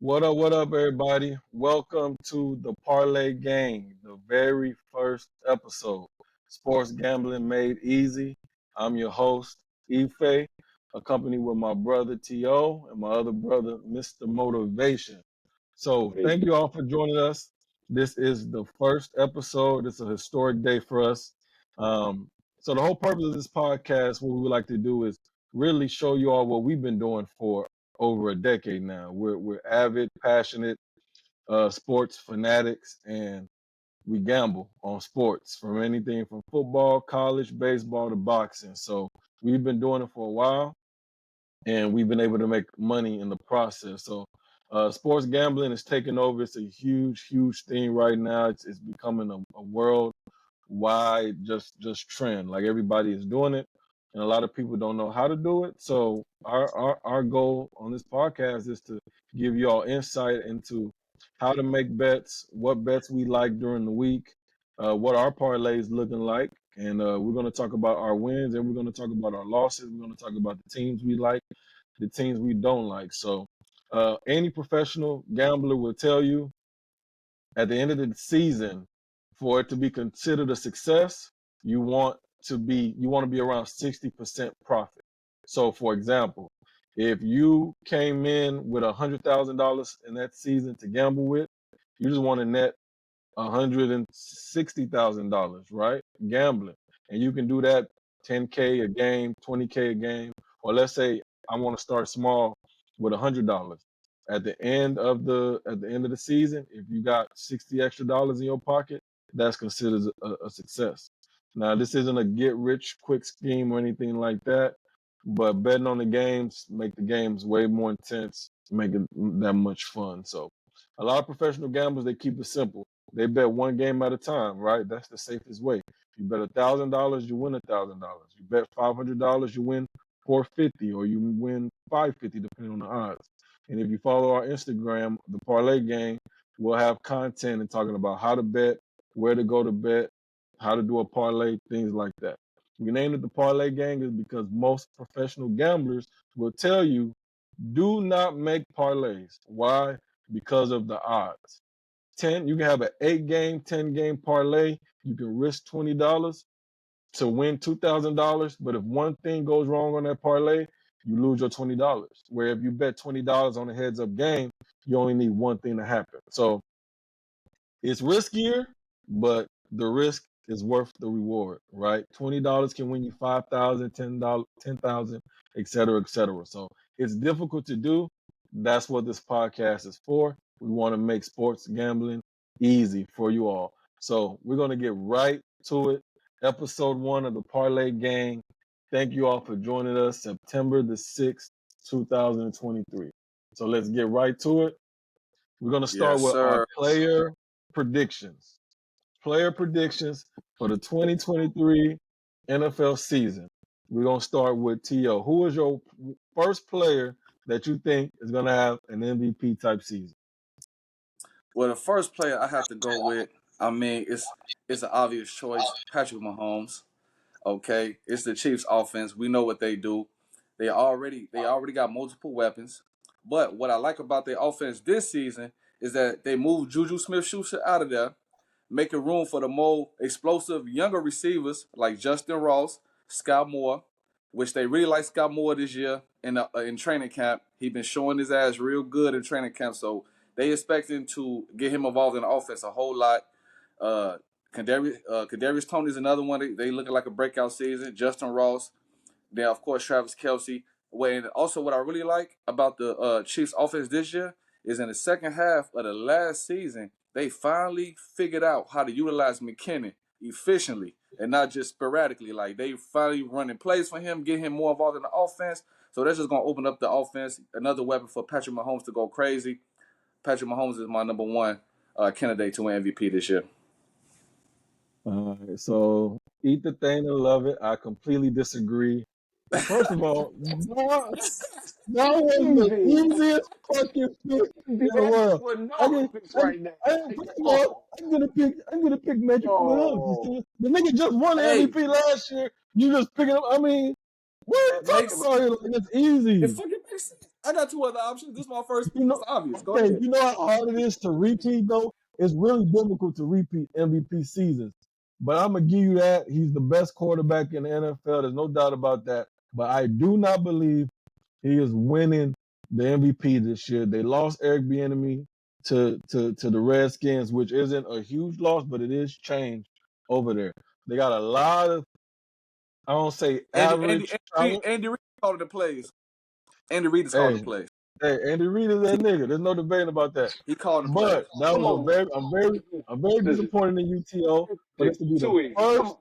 What up, everybody? Welcome to the Parlay Gang, the very first episode. Sports Gambling Made Easy. I'm your host, Ife, accompanied with my brother T.O. and my other brother, Mr. Motivation. So, What it thank do? you all for joining us. This is the first episode. It's a historic day for us. Um, so, the whole purpose of this podcast, what we would like to do is really show you all what we've been doing for over a decade now. We're avid, passionate sports fanatics, and we gamble on sports from anything from football, college, baseball to boxing. So we've been doing it for a while, and we've been able to make money in the process. So sports gambling is taking over. It's a huge, huge thing right now. It's becoming a world wide just trend. Like everybody is doing it, and a lot of people don't know how to do it. So our goal on this podcast is to give you all insight into how to make bets, what bets we like during the week, what our parlays looking like, and we're going to talk about our wins, and we're going to talk about our losses. We're going to talk about the teams we like, the teams we don't like. So any professional gambler will tell you at the end of the season, for it to be considered a success, you want to be around 60% profit. So for example, if you came in with $100,000 in that season to gamble with, you just want to net $160,000, right? Gambling. And you can do that 10K a game, 20K a game, or let's say I want to start small with $100. At the end of the season, if you got 60 extra dollars in your pocket, that's considered a success. Now, this isn't a get rich quick scheme or anything like that, but betting on the games make the games way more intense, make it that much fun. So a lot of professional gamblers, they keep it simple. They bet one game at a time, right? That's the safest way. You bet $1,000, you win $1,000. You bet $500, you win 450, or you win 550, depending on the odds. And if you follow our Instagram, the Parlay Gang, we'll have content and talking about how to bet, where to go to bet, how to do a parlay, things like that. We named it the Parlay Gang is because most professional gamblers will tell you do not make parlays. Why? Because of the odds. You can have an 8 game, 10 game parlay. You can risk $20 to win $2,000. But if one thing goes wrong on that parlay, you lose your $20. Where if you bet $20 on a heads up game, you only need one thing to happen. So it's riskier, but the risk is worth the reward, right? $20 can win you 5,000, $10, 10,000, et cetera, et cetera. So it's difficult to do. That's what this podcast is for. We want to make sports gambling easy for you all. So we're going to get right to it. Episode 1 of the Parlay Gang. Thank you all for joining us September the 6th, 2023. So let's get right to it. We're going to start Yes, with our sir. player predictions. Player predictions for the 2023 NFL season. We're going to start with T.O. Who is your first player that you think is going to have an MVP type season? Well, the first player I have to go with, I mean, it's an obvious choice, Patrick Mahomes. Okay, it's the Chiefs' offense. We know what they do. They already got multiple weapons. But what I like about their offense this season is that they moved Juju Smith-Schuster out of there, making room for the more explosive younger receivers like Justin Ross, Scott Moore, which they really like Scott Moore this year in training camp. He been showing his ass real good in training camp, so they expecting to get him involved in the offense a whole lot. Uh, Kadarius Tony is another one. They looking like a breakout season. Justin Ross, then of course Travis Kelsey. And also what I really like about the Chiefs offense this year is in the second half of the last season, they finally figured out how to utilize McKinnon efficiently and not just sporadically. Like they finally running plays for him, get him more involved in the offense. So that's just gonna open up the offense, another weapon for Patrick Mahomes to go crazy. Patrick Mahomes is my number one candidate to win MVP this year. All right, so eat the thing and love it. I completely disagree. First of all, that was the Easy. easiest fucking pick The in the answer world. for I no can, offense I, right now. first of all, Oh, I'm gonna pick Magic oh, Mahomes. The nigga just won the Hey, MVP last year. You just picking up. I mean, what are you it talking makes about here? Like, it's it easy. fucking makes sense. I got two other options. This is my first You pick. It's know, obvious. Go okay, ahead. you know how hard it is to repeat though? It's really difficult to repeat MVP seasons. But I'm gonna give you that. He's the best quarterback in the NFL. There's no doubt about that. But I do not believe he is winning the MVP this year. They lost Eric Bieniemy to the Redskins, which isn't a huge loss, but it is change over there. They got a lot of, I don't say average talent. Andy Reid called the plays. Andy Reid is calling the Hey, plays. hey, Andy Reid is that nigga. There's no debate about that. He called the plays. But that Come was a on, very, I'm very listen, disappointed in UTO for this to be the too easy. Come first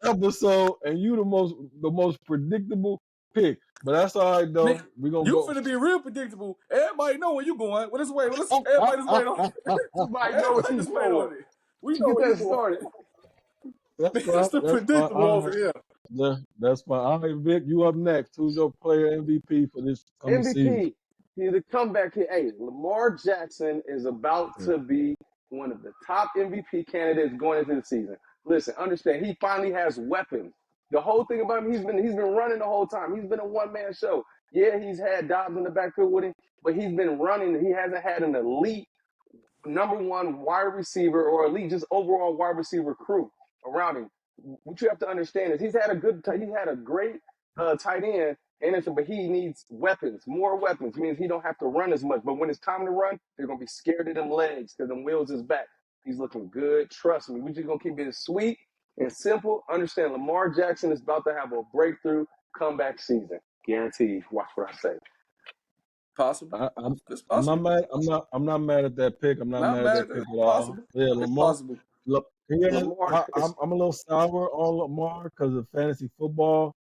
on. episode, and you the most predictable pick. But that's all right though. Nigga, We gonna you go. finna be real predictable. Everybody know where you going. Well, let's wait. Everybody just wait on it. Everybody know what Everybody he's just wait going. on it. We You know get where you that going. started. That's fine. Mr. That's fine. Predictable All over right. here. That's fine. All right, Vic, you up next. Who's your player MVP for this coming season? MVP. He's a comeback here. Hey, Lamar Jackson is about to be one of the top MVP candidates going into the season. Listen, understand, he finally has weapons. The whole thing about him, he's been running the whole time. He's been a one-man show. Yeah, he's had Dobbs in the backfield with him, but he's been running. He hasn't had an elite number one wide receiver or elite just overall wide receiver crew around him. What you have to understand is he's had a great tight end, but he needs weapons, more weapons. It means he don't have to run as much. But when it's time to run, they're gonna be scared of them legs because them wheels is back. He's looking good. Trust me. We're just gonna keep it sweet and simple. Understand, Lamar Jackson is about to have a breakthrough comeback season, guaranteed. Watch what I say. Possible. I, I'm It's I'm not possible. mad. I'm not mad at that pick. I'm not Not mad at mad at that pick that. at all. Possible. Yeah, It's Lamar. possible. Look, yeah, Lamar is I'm a little sour on Lamar because of fantasy football.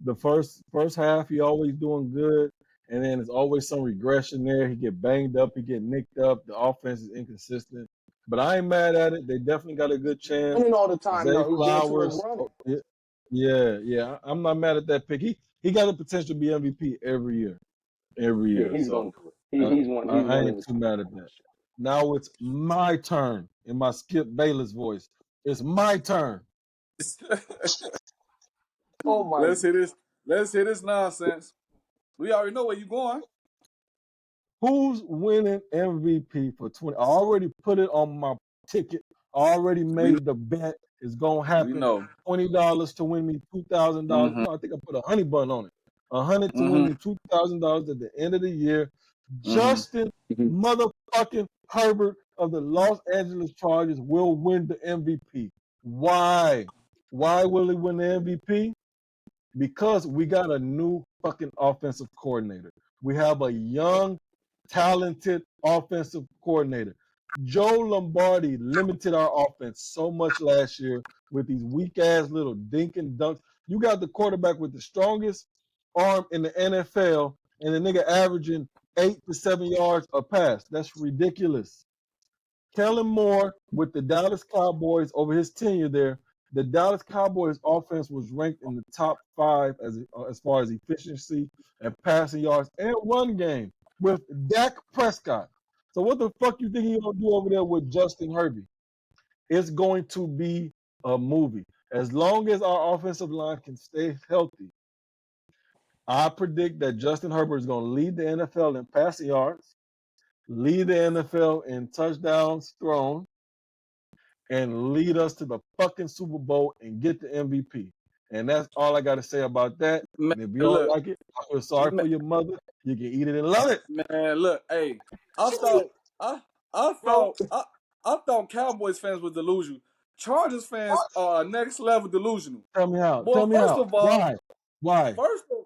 The first half he always doing good, and then there's always some regression there. He get banged up, he get nicked up. The offense is inconsistent, but I ain't mad at it. They definitely got a good chance. running all the time. Zay No, he's getting to him Flowers, running. oh, yeah. I'm not mad at that pick. He got the potential to be MVP every Yeah, year. he's So gonna do it. uh, He's I one in ain't the too mad at that. Now it's my turn in my Skip Bayless voice. It's my turn. Oh my Let's hear this. Let's hear this nonsense. We already know where you going. Who's winning MVP for 20? I already put it on my ticket. I already We made the bet. It's gonna we happen. know. $20 to win me $2,000. Mm-hmm. No, I think I put a honey bun on it. 100 to win Mm-hmm. me $2,000 at the end of the year. Mm-hmm. Justin motherfucking Herbert of the Los Angeles Chargers will win the MVP. Why? Why will he win the MVP? Because we got a new fucking offensive coordinator. We have a young, talented offensive coordinator. Joe Lombardi limited our offense so much last year with these weak ass little dink and dunks. You got the quarterback with the strongest arm in the NFL, and the nigga averaging 8 to 7 yards a pass. That's ridiculous. Kellen Moore with the Dallas Cowboys over his tenure there, the Dallas Cowboys offense was ranked in the top 5 as far as efficiency and passing yards and run game with Dak Prescott. So what the fuck you think you're gonna do over there with Justin Herbie? It's going to be a movie. As long as our offensive line can stay healthy, I predict that Justin Herbert is going to lead the NFL in passing yards, lead the NFL in touchdowns thrown, and lead us to the fucking Super Bowl and get the MVP. And that's all I got to say about that. Man, And if you don't look, like it, I feel sorry man, for your mother. You can eat it and love it. man, look. Hey, I thought, I, I no. thought, I, I thought Cowboys fans were delusional. Chargers fans are next level delusional. Tell me how. Boy, Tell me how. Why? Why?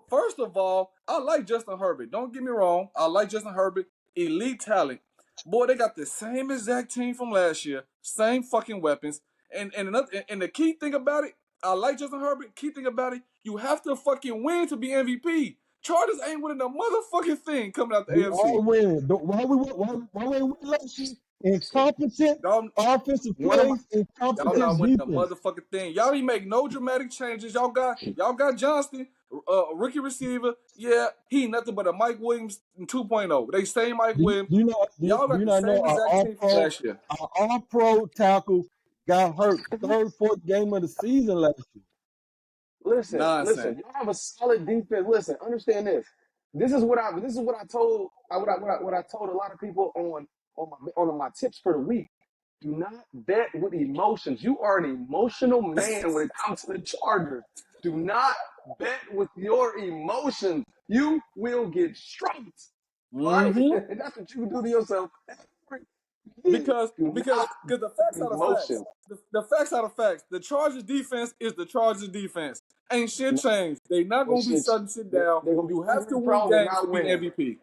first of all, I like Justin Herbert. Don't get me wrong. I like Justin Herbert. Elite talent. Boy, they got the same exact team from last year. Same fucking weapons. And the key thing about it, I like Justin Herbert. Key thing about it, you have to fucking win to be MVP. Chargers ain't winning a motherfucking thing coming out the We are AFC. winning. Why we win last year? Incompetent Y'all, offensive One of my plays, y'all not incompetent winning a defense. motherfucking thing. Y'all ain't make no dramatic changes. Y'all got Johnston, rookie receiver. Yeah, he nothing but a Mike Williams 2.0. They say Mike Do you, Williams. do you not Y'all do got you the not know same exact team from last year. our all pro tackle got hurt third, fourth game of the season last year. listen. Nonsense. Y'all have a solid defense. Listen, understand this. This is what I told what I told a lot of people on my tips for the week. Do not bet with emotions. You are an emotional man when it comes to the Chargers. Do not bet with your emotions. You will get stroked. All right? Mm-hmm. And that's what you do to yourself every year. Because Do because not because the bet facts with are the facts. emotions. The facts are the facts. The Chargers defense is the Chargers defense. Ain't shit changed. They not And gonna be shit, shutting shit down. they're gonna be You have to injury win prone and games to not be winning. MVP.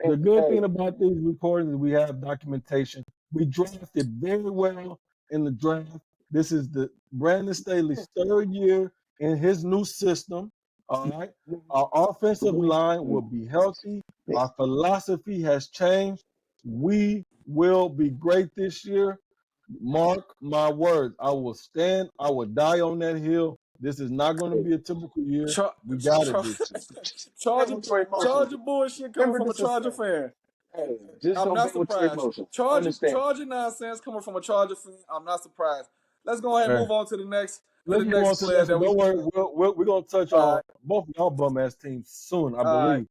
The good Hey, thing about these recordings is we have documentation. We drafted very well in the draft. This is the Brandon Staley's third year in his new system. All right. Our offensive line will be healthy. Our philosophy has changed. We will be great this year. Mark my words. I will stand. I will die on that hill. This is not going to be a typical year. Char- We got it Char- this year. bet Charger with your emotions. Charger bullshit coming Remember, from a this is Charger fan. hey, just I'm don't not bet with your surprised. emotions. Charger Understand? Charger nonsense coming from a Charger fan. I'm not surprised. Let's go ahead and All right. move on to the next Let's move on to the player next that one. we. Don't worry. We're going to touch All on right, both of y'all bum ass teams soon, I all right. believe.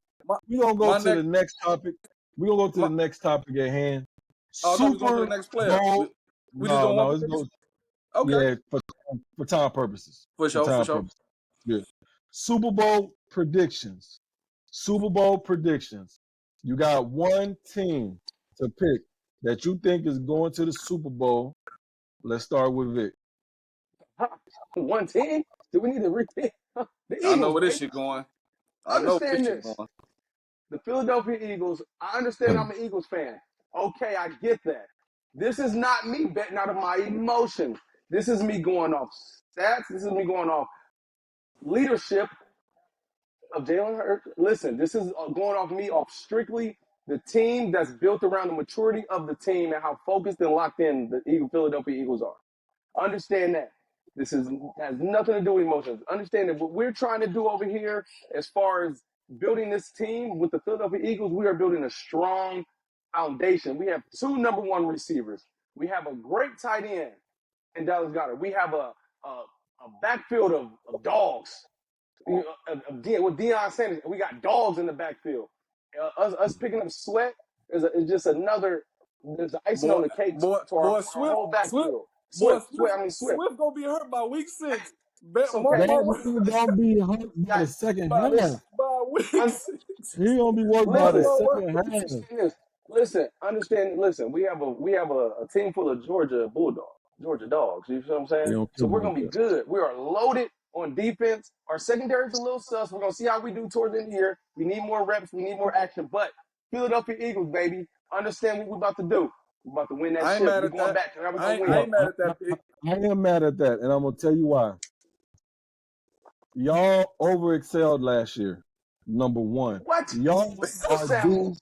We're going to go My to the next. next topic. We're going to go to My, the next topic at hand. I thought we was going to the Super next player. Bowl. We just No, doing one no. It's position. go. Okay, Yeah, for time purposes. for For sure, for time sure. purposes. Yeah. Super Bowl predictions. Super Bowl predictions. You got one team to pick that you think is going to the Super Bowl. Let's start with Vic. One team? Do we need to repeat? The I know Eagles, where this baby. shit going. I know where this Understand shit this. going. The Philadelphia Eagles, I understand I'm an Eagles fan. Okay, I get that. This is not me betting out of my emotions. This is me going off stats. This is me going off leadership of Jalen Hurts. Listen, this is going off me off strictly the team that's built around the maturity of the team and how focused and locked in the Philadelphia Eagles are. Understand that. This has nothing to do with emotions. Understand that what we're trying to do over here, as far as building this team with the Philadelphia Eagles, we are building a strong foundation. We have two number one receivers. We have a great tight end in Dallas Goddard. We have a backfield of dogs. With Deion Sanders, we got dogs in the backfield. Us picking up Sweat is just another. There's the icing Boy, on the cake boy, to our boy, whole Swift, backfield. boy, Swift. Swift gonna be hurt by week 6. Bet, It's mark okay. my That word. nigga gonna be hurt by Guys, the second by, listen, half. by week un- 6. He gonna be worked by Mark the listen, my word. second half. understand this. Listen, understand. Listen, we have a team full of Georgia Bulldogs, Georgia dogs. You know what I'm They saying? don't So care we're about gonna be that. good. We are loaded on defense. Our secondary is a little sus. We're gonna see how we do towards the end of the year. We need more reps. We need more action. But Philadelphia Eagles, baby, understand what we're about to do. We're about to win that I ain't ship. mad We're at going that. back. Now we're gonna I win. ain't Well, mad at that pick. I am mad at that, and I'm gonna tell you why. Y'all over excelled last year. Number one, What? y'all You are sound due.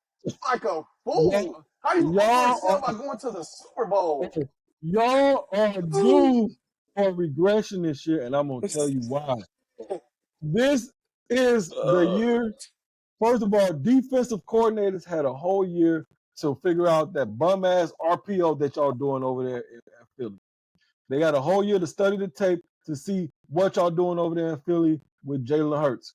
like a fool. Y'all, How do you overexcel y'all by going to the Super Bowl? are, y'all are due for regression this year, and I'm gonna tell you why. This is the Uh, year. First of all, defensive coordinators had a whole year to figure out that bum ass RPO that y'all doing over there at Philly. They got a whole year to study the tape to see what y'all doing over there in Philly with Jalen Hurts.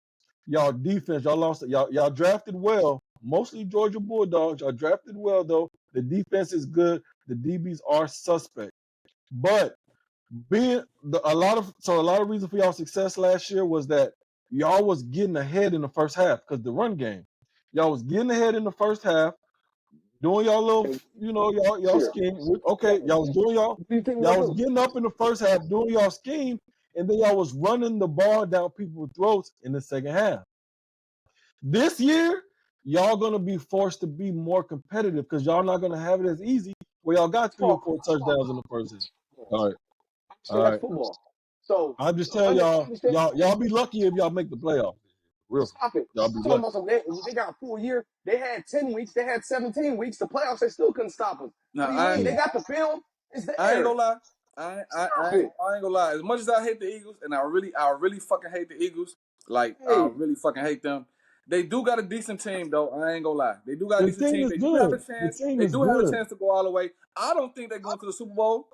Y'all defense, y'all lost. Y'all drafted well, mostly Georgia Bulldogs. Y'all drafted well though. The defense is good. The DBs are suspect, but a lot of reason for y'all success last year was that y'all was getting ahead in the first half because the run game. Y'all was getting ahead in the first half, doing y'all little, y'all Sure. scheme. Guys, Okay, y'all was doing what do you think we're y'all gonna was do? getting up in the first half, doing y'all scheme, and then y'all was running the ball down people's throats in the second half. This year, y'all gonna be forced to be more competitive because y'all not gonna have it as easy where y'all got three or four Let's talk touchdowns in the first half. defense. All right, Understand all that's right. football. So I'm just telling y'all, understand. y'all be lucky if y'all make the playoffs. Real, Stop it. y'all be I'm talking lucky. about they got a full year. They had 10 weeks. They had 17 weeks. The playoffs, they still couldn't stop us. no, What do you mean? Yeah. They got the film. It's I ain't there. gonna lie. Stop it. I ain't gonna lie. As much as I hate the Eagles, and I really fucking hate the Eagles. Like I Hey, really fucking hate them. They do got a decent team, though. I ain't gonna lie. They do got a The decent team team. is They do have a good. The chance. team They is do have a good. chance to go all the way. I don't think they're going to the Super Bowl.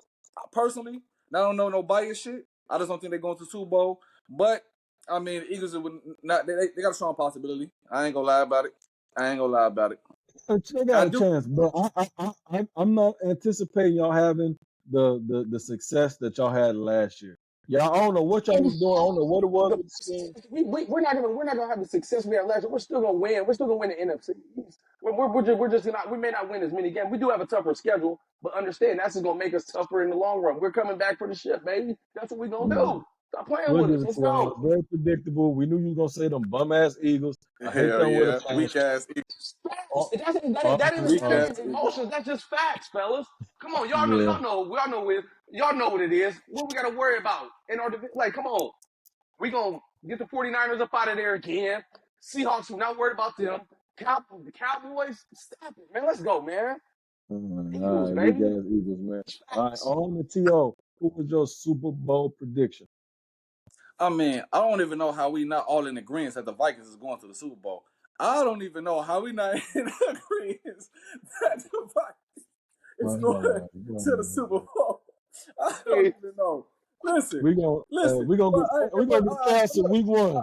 Personally, I don't know no bias shit. I just don't think they're going to the Super Bowl. But I mean, the Eagles would not. They got a strong possibility. I ain't gonna lie about it. They I got a do. chance, but I'm not anticipating y'all having the success that y'all had last year. Y'all, I don't know what y'all was doing. I don't know what it was with the scheme. We're not gonna have the success we had last year. We're still gonna win. We're still gonna win the NFC. We're just not. We may not win as many games. We do have a tougher schedule, but understand that's just gonna make us tougher in the long run. We're coming back for the ship, baby. That's what we're gonna Yeah. do. Stop playing We'll with give us. it Let's to y'all. go. Very predictable. We knew you was gonna say them bum ass Eagles. I hate Hell them with a yeah, passion. weak ass Eagles. Facts. Uh, That ain't Weak that uh, ass ain't Eagles. emotions. That's just facts, fellas. Come on, yeah. y'all know it. Y'all know what it is. What we gotta worry about in our like, come on. We gonna get the 49ers up out of there again. Seahawks, we're not worried about them. The Cowboys, stop it, man. Let's go, man. All Eagles, right, weak baby. ass Eagles, man. All right, Facts. on the TO. Who was your Super Bowl prediction? I mean, I don't even know how we not all in agreement that the Vikings is going to the Super Bowl. I don't even know how we not in agreement that the Vikings is going to the Super Bowl. I don't Hey, even know. Listen, We gonna listen. we gonna But get we gonna get canceled week one.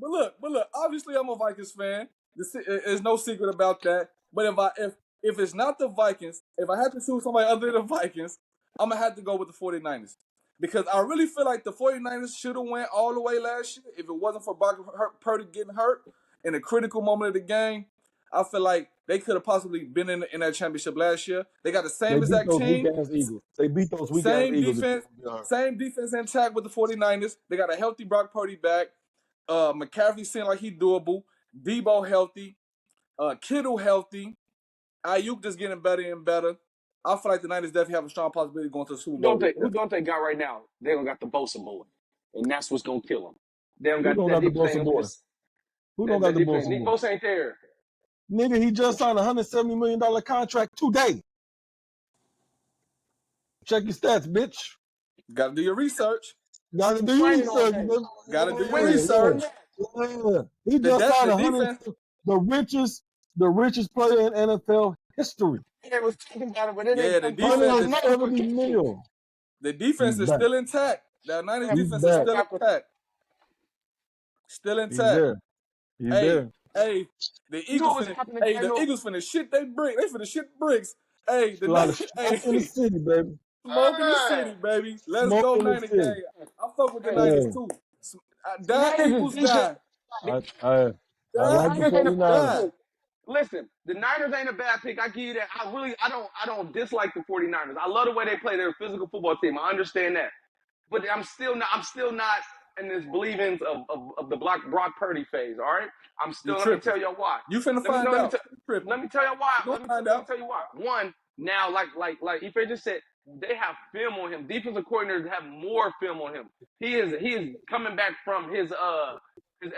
but look. Obviously, I'm a Vikings fan. There's no secret about that. But if it's not the Vikings, if I had to choose somebody other than the Vikings, I'm gonna have to go with the 49ers because I really feel like the 49ers should have went all the way last year if it wasn't for Purdy getting hurt in a critical moment of the game. I feel like they could have possibly been in that championship last year. They got the They same beat exact those weak team. ass Eagles. They beat those weak ass Same Eagles. If you defense, don't get hurt. same defense intact with the 49ers. They got a healthy Brock Purdy back. McCaffrey seemed like he's doable. Debo healthy. Kittle healthy. Ayuk just getting better and better. I feel like the Niners definitely have a strong possibility going to the Super Bowl this who year. don't they got right now? They don't got the Bosa boy, and that's what's gonna kill them. They don't Who got don't that got the defense. Ain't Bosa gonna be boy? this. Who don't got That the defense. Bosa Nick boy? Bosa ain't there. Nigga, he just signed a $170 million contract today. Check your stats, bitch. Got to do your research. Gotta do your Training all research, day. nigga. Got to do your When did he learn research. that? Yeah. He just signed The a hundred, defense, the richest player in NFL history. They was talking about it, but then yeah, they throw the out 170 notifications. mil. the He's defense is back. still intact. That Niners After, He's defense is back. still after, intact. Still He's intact. there. He's Hey, there. hey, you know what's happening? I The know. Eagles finna shit they brick. They finna shit bricks. Hey, A lot of smoke in the hey, city, baby. smoke in the city, baby. Let's Smoke go in the Niner city. gang. I fuck with the Hey, Niners Hey, too. the Die Niners is Eagles decent. die. The, I, I, I the like the Die Niners ain't a Eagles bad 49ers. die. pick. Listen, the Niners ain't a bad pick. I give you that. I don't dislike the 49ers. I love the way they play. They're a physical football team. I understand that. But I'm still not in this believing of the Brock Purdy phase. All right, You let me tripping. tell y'all why. You finna Let me find let me out. tell You tripping. let me tell you why. You gonna find Let me out. tell you why. One, now like Ife just said, they have film on him. Defensive coordinators have more film on him. He is coming back from his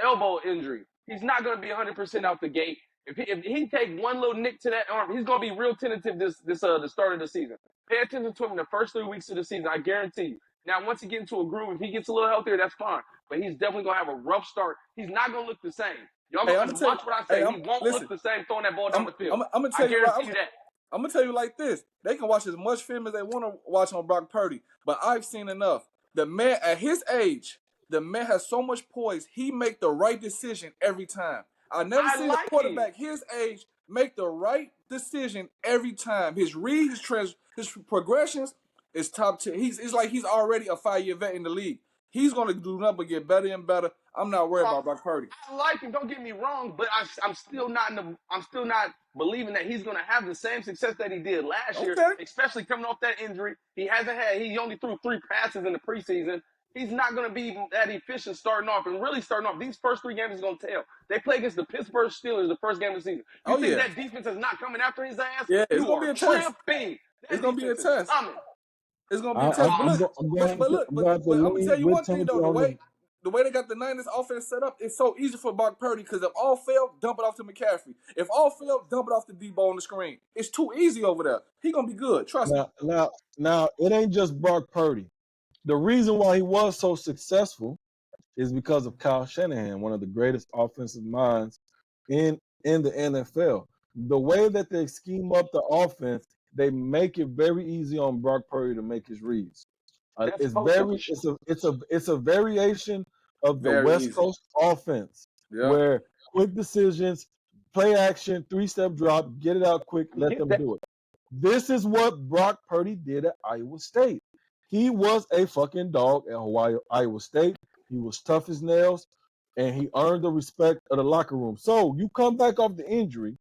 elbow injury. He's not going to be 100% out the gate. If he take one little nick to that arm, he's going to be real tentative the start of the season. Pay attention to him in the first 3 weeks of the season. I guarantee you. Now, once he gets into a groove, if he gets a little healthier, that's fine. But he's definitely gonna have a rough start. He's not gonna look the same. Y'all Hey, I'm gonna gonna tell you. watch what I Hey, say. He won't look listen. the same throwing that ball down the field. I'm gonna I tell you right. guarantee you that. I'm gonna tell you like this: they can watch as much film as they want to watch on Brock Purdy, but I've seen enough. The man at his age, the man has so much poise. He make the right decision every time. I never I seen a like him. quarterback his age make the right decision every time. His read, his progressions is top tier. It's like he's already a 5-year vet in the league. He's gonna do nothing but get better and better. I'm not worried about Brock Purdy. I like him. Don't get me wrong, but I'm still not I'm still not believing that he's going to have the same success that he did last year, Okay. especially coming off that injury. He only threw 3 passes in the preseason. He's not going to be that efficient starting off and really starting off. These first 3 games is going to tell. They play against the Pittsburgh Steelers the first game of the season. You Oh think yeah. that defense is not coming after his ass? Yeah, it's You gonna be are a test. tripping. It's That gonna be a defense is test. coming. It's gonna be a I, test. I'm, go, I'm gonna have to I'm gonna have to But I'm gonna tell lean you with one thing Timothy though, on the. the way they got the Niners offense set up, it's so easy for Brock Purdy because if all fail, dump it off to McCaffrey. If all fail, dump it off to Debo on the screen. It's too easy over there. He gonna be good. Trust me. Now, it ain't just Brock Purdy. The reason why he was so successful is because of Kyle Shanahan, one of the greatest offensive minds in the NFL. The way that they scheme up the offense, they make it very easy on Brock Purdy to make his reads. That's It's Bosa for very sure. it's a variation of the Very West easy. Coast offense, Yeah. where quick decisions, play action, 3-step drop, get it out quick, let them do it. This is what Brock Purdy did at Iowa State. He was a fucking dog at Iowa State. He was tough as nails, and he earned the respect of the locker room. So you come back off the injury,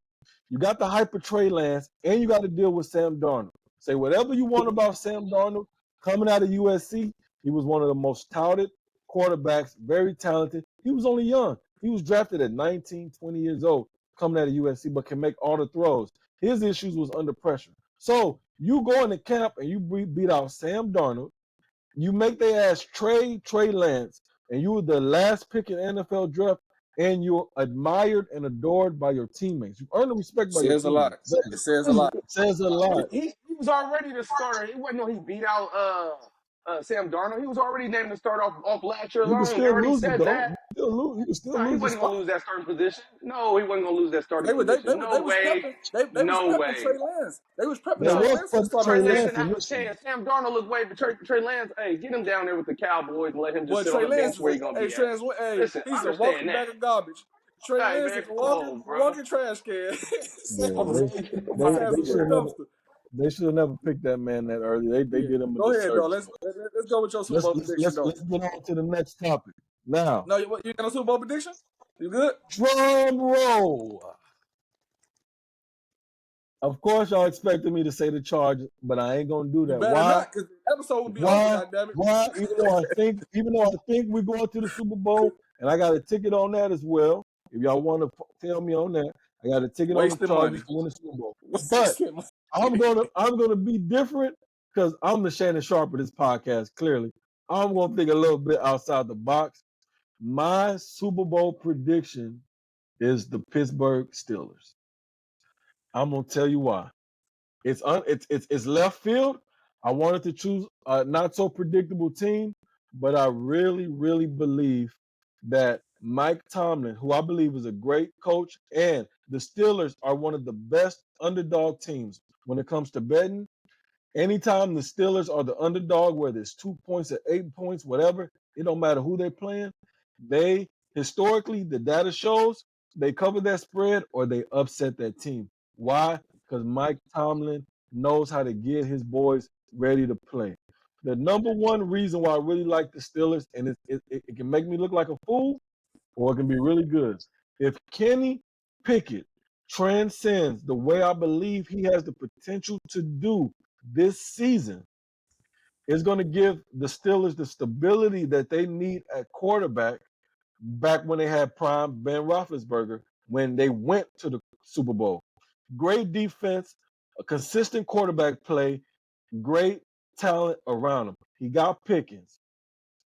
you got the hyper Trey Lance, and you got to deal with Sam Darnold. Say whatever you want about Sam Darnold coming out of USC. He was one of the most touted quarterbacks, very talented. He was only young. He was drafted at 19, 20 years old, coming out of USC, but can make all the throws. His issues was under pressure. So you go into camp and you beat out Sam Darnold. You make their ass trade Trey Lance, and you were the last pick in NFL draft, and you're admired and adored by your teammates. You earn the respect by your Says a lot. teammates. It says a lot. Says a lot. He was already the starter. It wasn't no he beat out Sam Darnold. He was already named to start off last year You can alone. They still already lose it said though. that. You can still Nah, he lose the wasn't gonna spot. lose that starting position. No, he wasn't gonna lose that starting They position. No was way. prepping. They was No prepping way. Trey Lance. They was prepping They Trey No. was Lance for the fucking starting Trey Trey Lance Lance didn't position. have a initially. chance. Sam Darnold looked way, but Trey Lance, hey, get him down there with the Cowboys and let him just But sit on Trey the bench Lance is where he gonna be Trey at. Lance, Listen, I he's a understand walking that. bag of garbage. Trey Hey Lance man, is come on, a bro. walking trash can. Yeah, Come on, they man. Sam's they a should little have never dumpster. picked that man that early. They Yeah. did him a Go ahead, though. disservice. Let's go with your Super Bowl prediction, though. Let's get on to the next topic. Now, No, you got no Super Bowl prediction? You good? drum roll. Of course, y'all expected me to say the Chargers, but I ain't gonna do You that. better Why? not, because the episode would be over, goddammit. Why? Even though I think we're going to the Super Bowl, and I got a ticket on that as well. If y'all want to tell me on that, I got a ticket on the Wasting Chargers money. to win the Super Bowl. But Wasting money. I'm gonna be different because I'm the Shannon Sharp of this podcast. Clearly, I'm gonna think a little bit outside the box. My Super Bowl prediction is the Pittsburgh Steelers. I'm gonna tell you why. It's left field. I wanted to choose a not so predictable team, but I really believe that Mike Tomlin, who I believe is a great coach, and the Steelers are one of the best underdog teams when it comes to betting. Anytime the Steelers are the underdog, whether it's 2 points or 8 points, whatever, it don't matter who they're playing. They historically, the data shows they cover that spread or they upset that team. Why? Because Mike Tomlin knows how to get his boys ready to play. The number one reason why I really like the Steelers, and it can make me look like a fool, or it can be really good. If Kenny Pickett transcends the way I believe he has the potential to do this season, it's going to give the Steelers the stability that they need at quarterback back when they had prime Ben Roethlisberger when they went to the Super Bowl. Great defense, a consistent quarterback play, great talent around him. He got Pickens.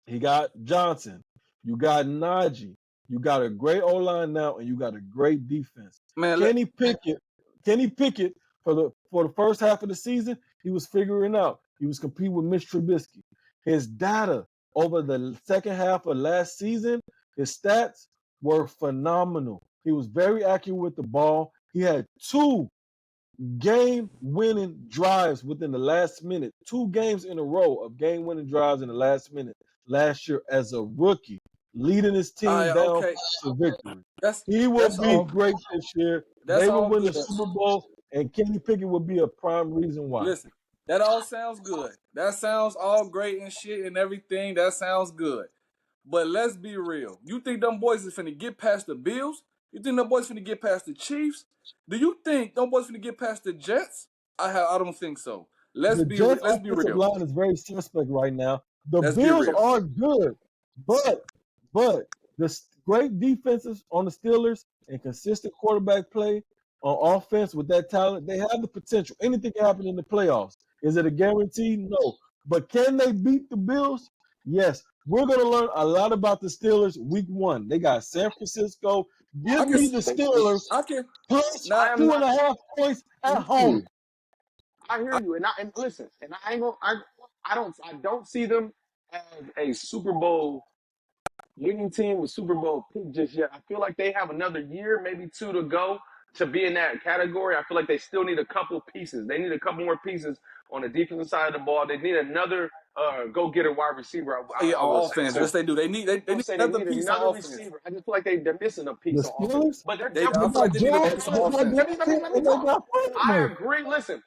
He got Johnson. You got Najee. You got a great O line now, and you got a great defense. Man, Kenny Pickett. Kenny Pickett for the first half of the season, he was figuring out. He was competing with Mitch Trubisky. His data over the second half of last season, his stats were phenomenal. He was very accurate with the ball. He had two game-winning drives within the last minute. 2 games in a row of game-winning drives in the last minute last year as a rookie, leading his team down okay. to victory. That's He will that's be all great this year. that's They will all win the good. Super Bowl, and Kenny Pickett will be a prime reason why. Listen, that all sounds good. That sounds all great and shit and everything. That sounds good. But let's be real. You think them boys is finna get past the Bills? You think them boys finna get past the Chiefs? Do you think them boys finna get past the Jets? I don't think so. The Jets' Let's be offensive real. line is very suspect right now. The Let's be Bills real. are good, but great defenses on the Steelers and consistent quarterback play on offense with that talent, they have the potential. Anything can happen in the playoffs. Is it a guarantee? No. But can they beat the Bills? Yes. We're going to learn a lot about the Steelers week 1. They got San Francisco. I Give can me the Steelers I can plus now I am two not. and a half points at home. I hear you, and listen, and I ain't gonna. I don't see them as a Super Bowl winning team with Super Bowl peak just yet. I feel like they have another year, maybe two to go to be in that category. I feel like they still need a couple pieces. They need a couple more pieces on the defensive side of the ball. They need another go get a wide receiver. Yeah, I will on say offense, too. yes they do. They need I'm saying they another need piece on another offense. receiver. I just feel like they're missing a The piece on offense. Steelers, But they're I they definitely feel going like got they to need a let George, me piece on they talk. got offense. Let me and they talk. got I Palmer. agree. Listen.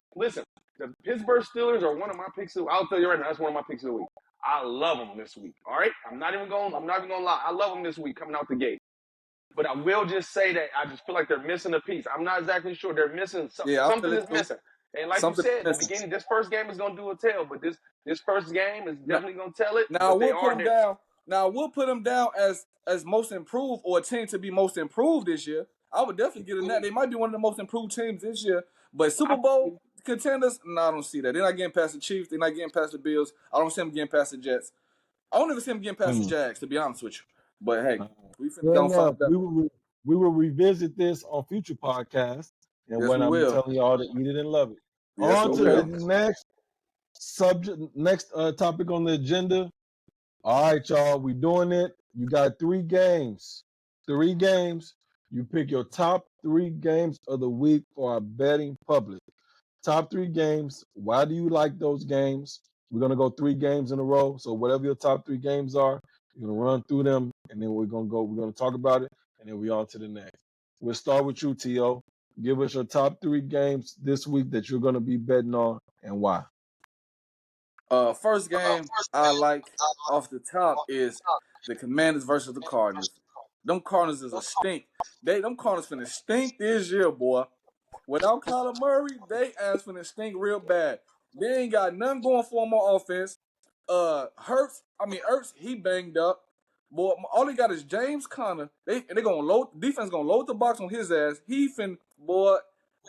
The Pittsburgh Steelers are one of my picks. I'll tell you right now, that's one of my picks of the week. I love them this week. All right, I'm not even going to lie. I love them this week coming out the gate. But I will just say that I just feel like they're missing a piece. I'm not exactly sure. They're missing Yeah, I feel something it is too. missing. And like you Something said, the missing. beginning, this first game is going to do a tell. But this first game is Now, definitely going to tell it. now But they we'll put are them there. down. Now we'll put them down as most improved or a team to be most improved this year. I would definitely get in that. They might be one of the most improved teams this year. But Super Bowl contenders, no, I don't see that. They're not getting past the Chiefs. They're not getting past the Bills. I don't see them getting past the Jets. I don't even see them getting past the Jags, to be honest with you. But hey, we finna Fair go and find enough. out. We will revisit this on future podcasts, and Yes, when we I'm will. telling y'all to eat it and love it. Yes, we On to Okay. the will. next topic on the agenda. All right, y'all, we doing it. You got 3 games. 3 games. You pick your top 3 games of the week for our betting public. Top 3 games. Why do you like those games? We're gonna go 3 games in a row. So whatever your top 3 games are, you're gonna run through them, and then we're gonna talk about it, and then we on to the next. We'll start with you, T.O. Give us your top 3 games this week that you're gonna be betting on and why. First game I like off the top is the Commanders versus the Cardinals. Them Cardinals is a stink. Them Cardinals finna stink this year, boy. Without Kyler Murray, they ass finna stink real bad. They ain't got nothing going for them on offense. Ertz, he banged up. Boy, all they got is James Conner. They gonna load defense gonna load the box on his ass. He fin boy,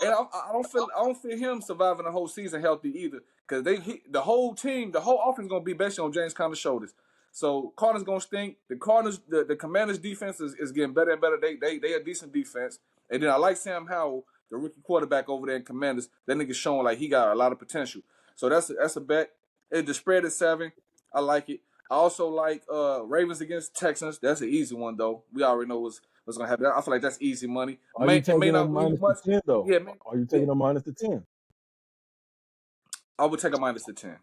and I don't feel him surviving the whole season healthy either. Cause the whole team, the whole offense gonna be based on James Conner's shoulders. So Cardinals gonna stink. The Commanders defense is getting better and better. They a decent defense. And then I like Sam Howell, the rookie quarterback over there in Commanders. That nigga showing like he got a lot of potential. So that's a bet. The spread is 7. I like it. I also like Ravens against Texans. That's an easy one though. We already know what's gonna happen. I feel like that's easy money. Are you It may taking them not lose minus the much. 10 though? Yeah, man. Are you Yeah, taking them minus the 10? I would take a minus the 10.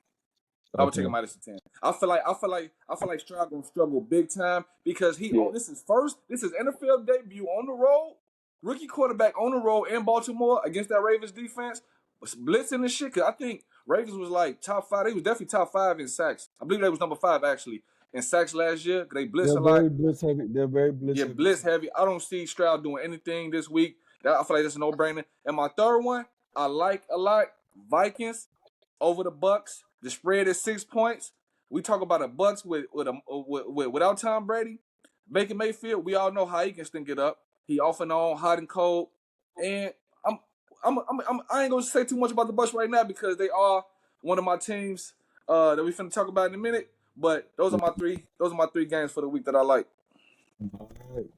I would take a Okay. minus 10. I feel like Stroud gonna struggle big time because Yeah. this is NFL debut on the road, rookie quarterback on the road in Baltimore against that Ravens defense, blitzing and shit. Cause I think Ravens was like top 5. They was definitely top 5 in sacks. I believe they was number 5 actually in sacks last year. Cause they blitz They're a lot. very blitz heavy. They're very blitz Yeah, heavy blitz team. heavy. I don't see Stroud doing anything this week. I feel like that's a no-brainer. And my third one, I like a lot. Vikings over the Bucks. The spread is 6 points. We talk about the Bucks without Tom Brady, Baker Mayfield. We all know how he can stink it up. He off and on, hot and cold. And I ain't gonna say too much about the Bucks right now because they are one of my teams that we finna talk about in a minute. But those are my three. Those are my 3 games for the week that I like. All right.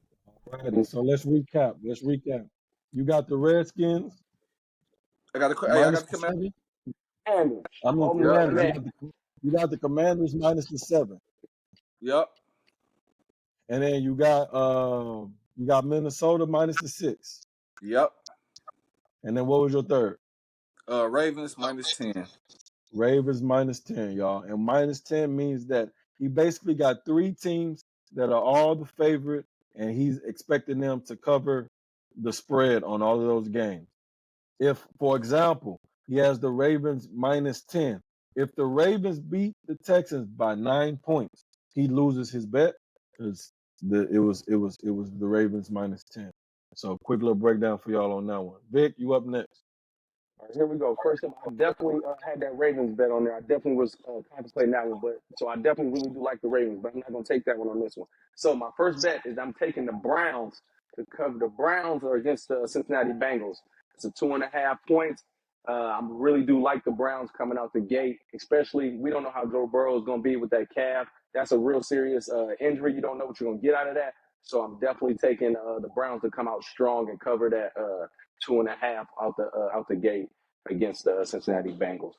All righty. So let's recap. You got the Redskins I minus got the the command. 7. Commanders. I mean Oh Yep, Commanders. man. You got the Commanders minus the 7. yep, And then you got Minnesota minus the 6. yep. And then what was your third? Ravens minus 10. Ravens minus 10, y'all. And minus 10 means that he basically got 3 teams that are all the favorite, and he's expecting them to cover the spread on all of those games. If, for example, he has the Ravens minus 10, if the Ravens beat the Texans by 9 points, he loses his bet because it was the Ravens minus 10. So quick little breakdown for y'all on that one. Vic, you up next. All right, here we go. First up, I definitely had that Ravens bet on there. I definitely was contemplating that one, but so I definitely really do like the Ravens, but I'm not going to take that one on this one. So my first bet is I'm taking the Browns to cover. The Browns are against the Cincinnati Bengals. It's a 2.5 points. I really do like the Browns coming out the gate, especially we don't know how Joe Burrow is going to be with that calf. That's a real serious injury. You don't know what you're going to get out of that. So I'm definitely taking the Browns to come out strong and cover that 2.5 out the gate against the Cincinnati Bengals.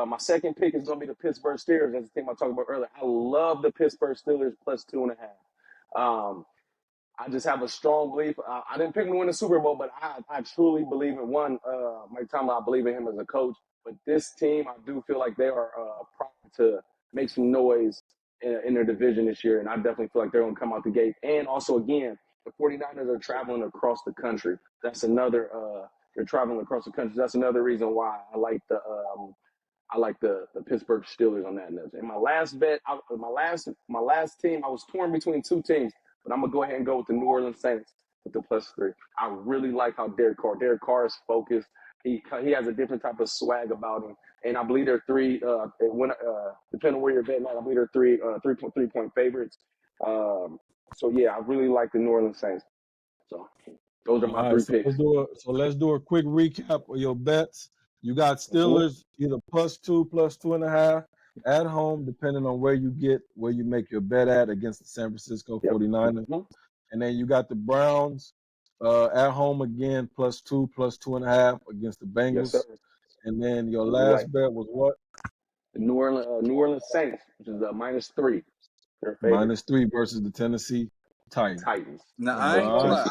My second pick is going to be the Pittsburgh Steelers. That's the thing I talked about earlier. I love the Pittsburgh Steelers plus 2.5. I just have a strong belief. I didn't pick them to win the Super Bowl, but I truly believe in one. Mike Tomlin, I believe in him as a coach. But this team, I do feel like they are prior make some noise in their division this year. And I definitely feel like they're going to come out the gate. And also, again, the 49ers are traveling across the country. That's another, they're traveling across the country. That's another reason why I like the Pittsburgh Steelers on that note. And my last bet, my last team, I was torn between two teams, but I'm gonna go ahead and go with the New Orleans Saints with the +3. I really like how Derek Carr is focused. He has a different type of swag about him, and I believe they're depending on where you're betting at, I believe they're 3.3 point favorites. So yeah, I really like the New Orleans Saints. So those are my All right, three so picks. let's do a quick recap of your bets. You got Steelers either +2, +2.5 at home, depending on where you make your bet at against the San Francisco Yep. 49ers. Mhm. And then you got the Browns at home again, +2, +2.5 against the Yes, sir. Bengals. And then your Really like last bet was what? the New Orleans Saints, which is -3. Their favorite. -3 versus the Tennessee Titans. Titans. Now Them I ain't boys gonna All right. too.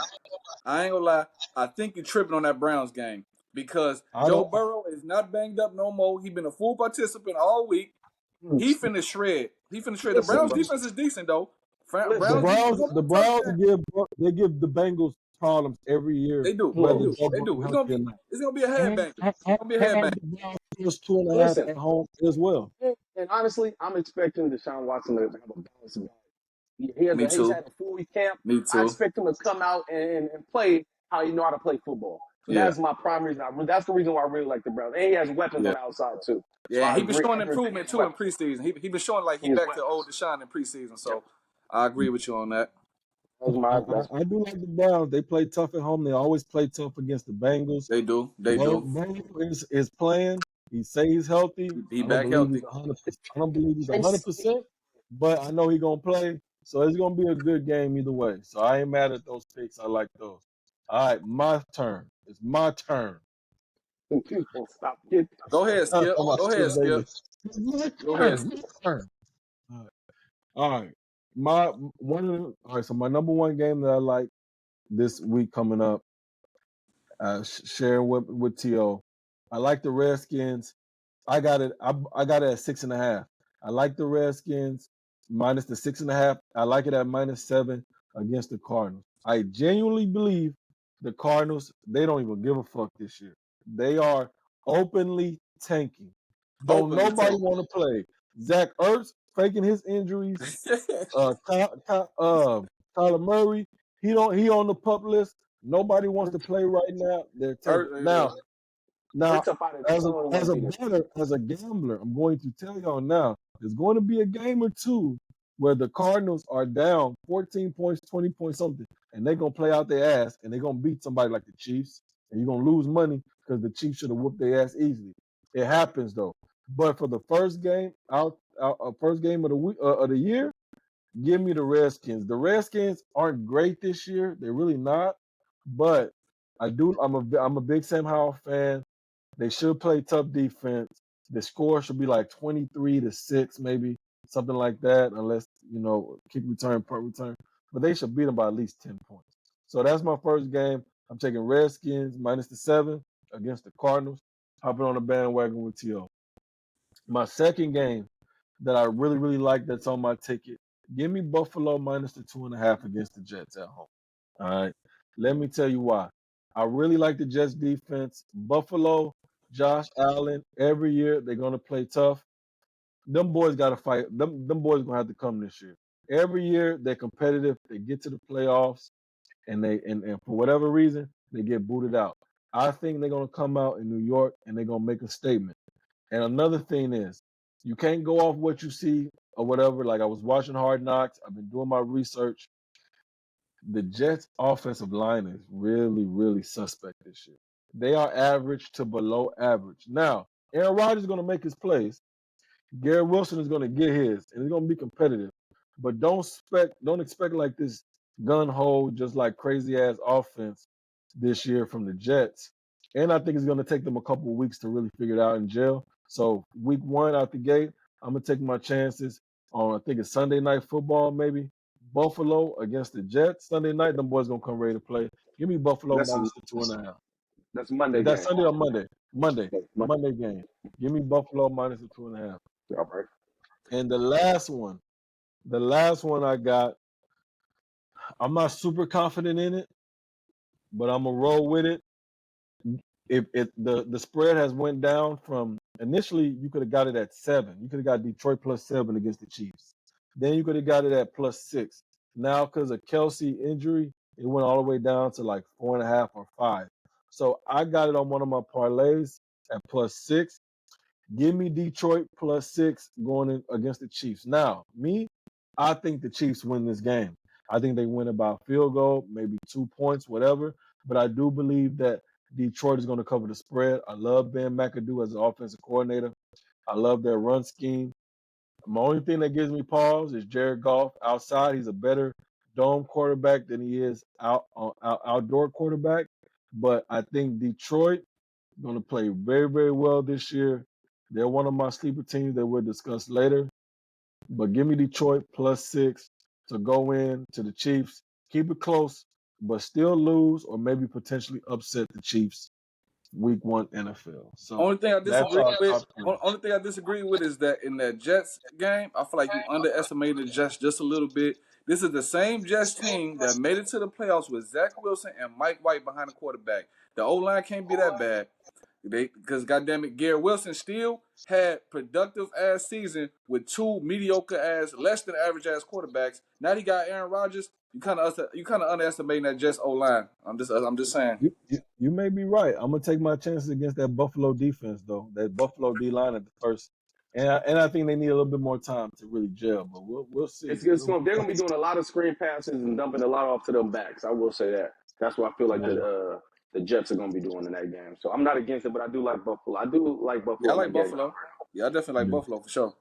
lie. I ain't gonna lie. I think you're tripping on that Browns game because I Joe don't. Burrow is not banged up no more. He been a full participant all week. He finna shred. The Listen, Browns bro. defense is decent though. The Listen. Browns defense Browns, gonna the be a tough Browns game. give the Bengals problems every year, They do. They whether do. Joe They Burrow do. healthy or not. It's gonna be a headbanger. It's gonna be a And headbanger. the Browns +2.5 Listen. at home as well. And honestly, I'm expecting Deshaun Watson to have a balanced game. He's Me had a full camp. Me I too. expect him to come out and play how you know how to play football. So Yeah. that's my primary reason. That's the reason why I really like the Browns. And he has weapons Yeah. on the outside too. So Yeah. And I he been agree. showing I agree with improvement his too in weapons. preseason. He been showing like he His back to weapons. old Deshaun in preseason. Yep. So I agree with you on that. I do like the Browns. They play tough at home. They always play tough against the Bengals. They do. They do. Is playing. He say he's healthy. He I don't back believe he's healthy. 100%. I don't believe he's 100%, but I know he's gonna play. So it's gonna be a good game either way. So I ain't mad at those picks. I like those. All right, my turn. It's my turn. Stop. Get. Go ahead, Skip. Oh, my Go Skip ahead, Skip. Bayless. It's my Go ahead, turn. Skip. My turn. All right. All right. My one of the, all right. So my number one game that I like this week coming up, sharing with To. I like the Redskins. I got it. I got it at 6.5. I like the Redskins minus the 6.5. I like it at -7 against the Cardinals. I genuinely believe the Cardinals, they don't even give a fuck this year. They are openly tanking. Don't Openly nobody take. want to play. Zach Ertz faking his injuries. Kyler Murray, he on the pup list. Nobody wants to play right now. They're tanking. Yeah. Now, Ertz up out of as a I don't as want to a be there. better as a gambler, I'm going to tell y'all now. There's going to be a game or two where the Cardinals are down 14 points, 20 points, something, and they're gonna play out their ass, and they're gonna beat somebody like the Chiefs, and you're gonna lose money because the Chiefs should have whooped their ass easily. It happens though. But for the first game of the week of the year, give me the Redskins. The Redskins aren't great this year. They're really not. But I do. I'm a big Sam Howell fan. They should play tough defense. The score should be like 23-6, maybe something like that, unless kick return, punt return. But they should beat them by at least 10 points. So that's my first game. I'm taking Redskins -7 against the Cardinals. Hopping on the bandwagon with To. My second game that I really, really like that's on my ticket. Give me Buffalo minus the 2.5 against the Jets at home. All right. Let me tell you why. I really like the Jets defense. Buffalo, Josh Allen, every year they're gonna play tough. Them boys gotta fight. Them boys gonna have to come this year. Every year they're competitive. They get to the playoffs and for whatever reason they get booted out. I think they're gonna come out in New York and they're gonna make a statement. And another thing is, you can't go off what you see or whatever. Like I was watching Hard Knocks. I've been doing my research. The Jets' offensive line is really, really suspect this year. They are average to below average. Now, Aaron Rodgers is going to make his plays. Garrett Wilson is going to get his, and it's going to be competitive. But don't expect like this gun hole, just like crazy ass offense this year from the Jets. And I think it's going to take them a couple of weeks to really figure it out in jail. So week one out the gate, I'm gonna take my chances on I think it's Sunday night football, maybe. Buffalo against the Jets. Sunday night, them boys gonna come ready to play. Give me Buffalo That's minus the 2.5. Monday Is that game. Sunday or Monday? Monday. That's Monday. Monday game. Give me Buffalo minus the 2.5. All right. And the last one I got, I'm not super confident in it, but I'm gonna roll with it. If the spread has went down from initially, you could have got it at 7. You could have got Detroit +7 against the Chiefs. Then you could have got it at +6. Now because of Kelsey injury, it went all the way down to like 4.5 or 5. So I got it on one of my parlays at +6. Give me Detroit +6 going in against the Chiefs. Now, I think the Chiefs win this game. I think they win about field goal, maybe 2 points, whatever. But I do believe that Detroit is going to cover the spread. I love Ben McAdoo as an offensive coordinator. I love their run scheme. My only thing that gives me pause is Jared Goff. Outside, he's a better dome quarterback than he is outdoor quarterback. But I think Detroit going to play very, very well this year. They're one of my sleeper teams that we'll discuss later. But give me Detroit +6 to go in to the Chiefs. Keep it close, but still lose or maybe potentially upset the Chiefs week 1 NFL. So Only thing I that's disagree our with, top three. only thing I disagree with is that in that Jets game, I feel like you underestimated the Jets just a little bit. This is the same Jets team that made it to the playoffs with Zach Wilson and Mike White behind the quarterback. The O line can't be that bad. Because goddamn it, Garrett Wilson still had productive ass season with 2 mediocre ass, less than average ass quarterbacks. Now he got Aaron Rodgers. You kind of underestimating that Jets O line. I'm just saying. You may be right. I'm gonna take my chances against that Buffalo defense, though. That Buffalo D line at the first, and I think they need a little bit more time to really gel. But we'll see. They're gonna be doing a lot of screen passes and dumping a lot off to them backs. I will say that. That's what I feel like Yeah. the Jets are gonna be doing in that game. So I'm not against it, but I do like Buffalo. I do like Yeah, I Buffalo in like that game. Buffalo. Yeah, I definitely like Yeah. Buffalo for sure.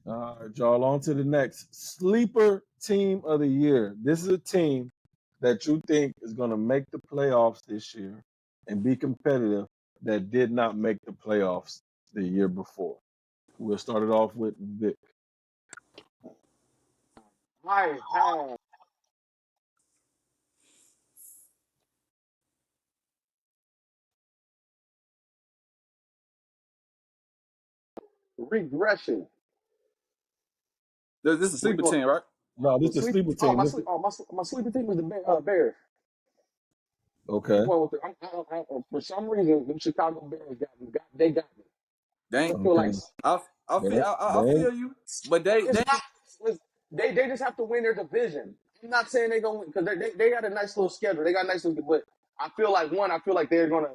All right, y'all. On to the next sleeper team of the year. This is a team that you think is going to make the playoffs this year and be competitive that did not make the playoffs the year before. We'll start it off with Vic. I have regression. This is a We sleeper going team, right? No, this the is the sleep. sleeper Oh team. my This sleep. is Oh my sleeping team is the Bears. I'm okay. going with the, for some reason the Chicago Bears they got me. They I ain't. feel like Okay. I They feel you, but it's not. They just have to win their division. I'm not saying they're gonna win because they got a nice little schedule. They got a nice little, but I feel like they're gonna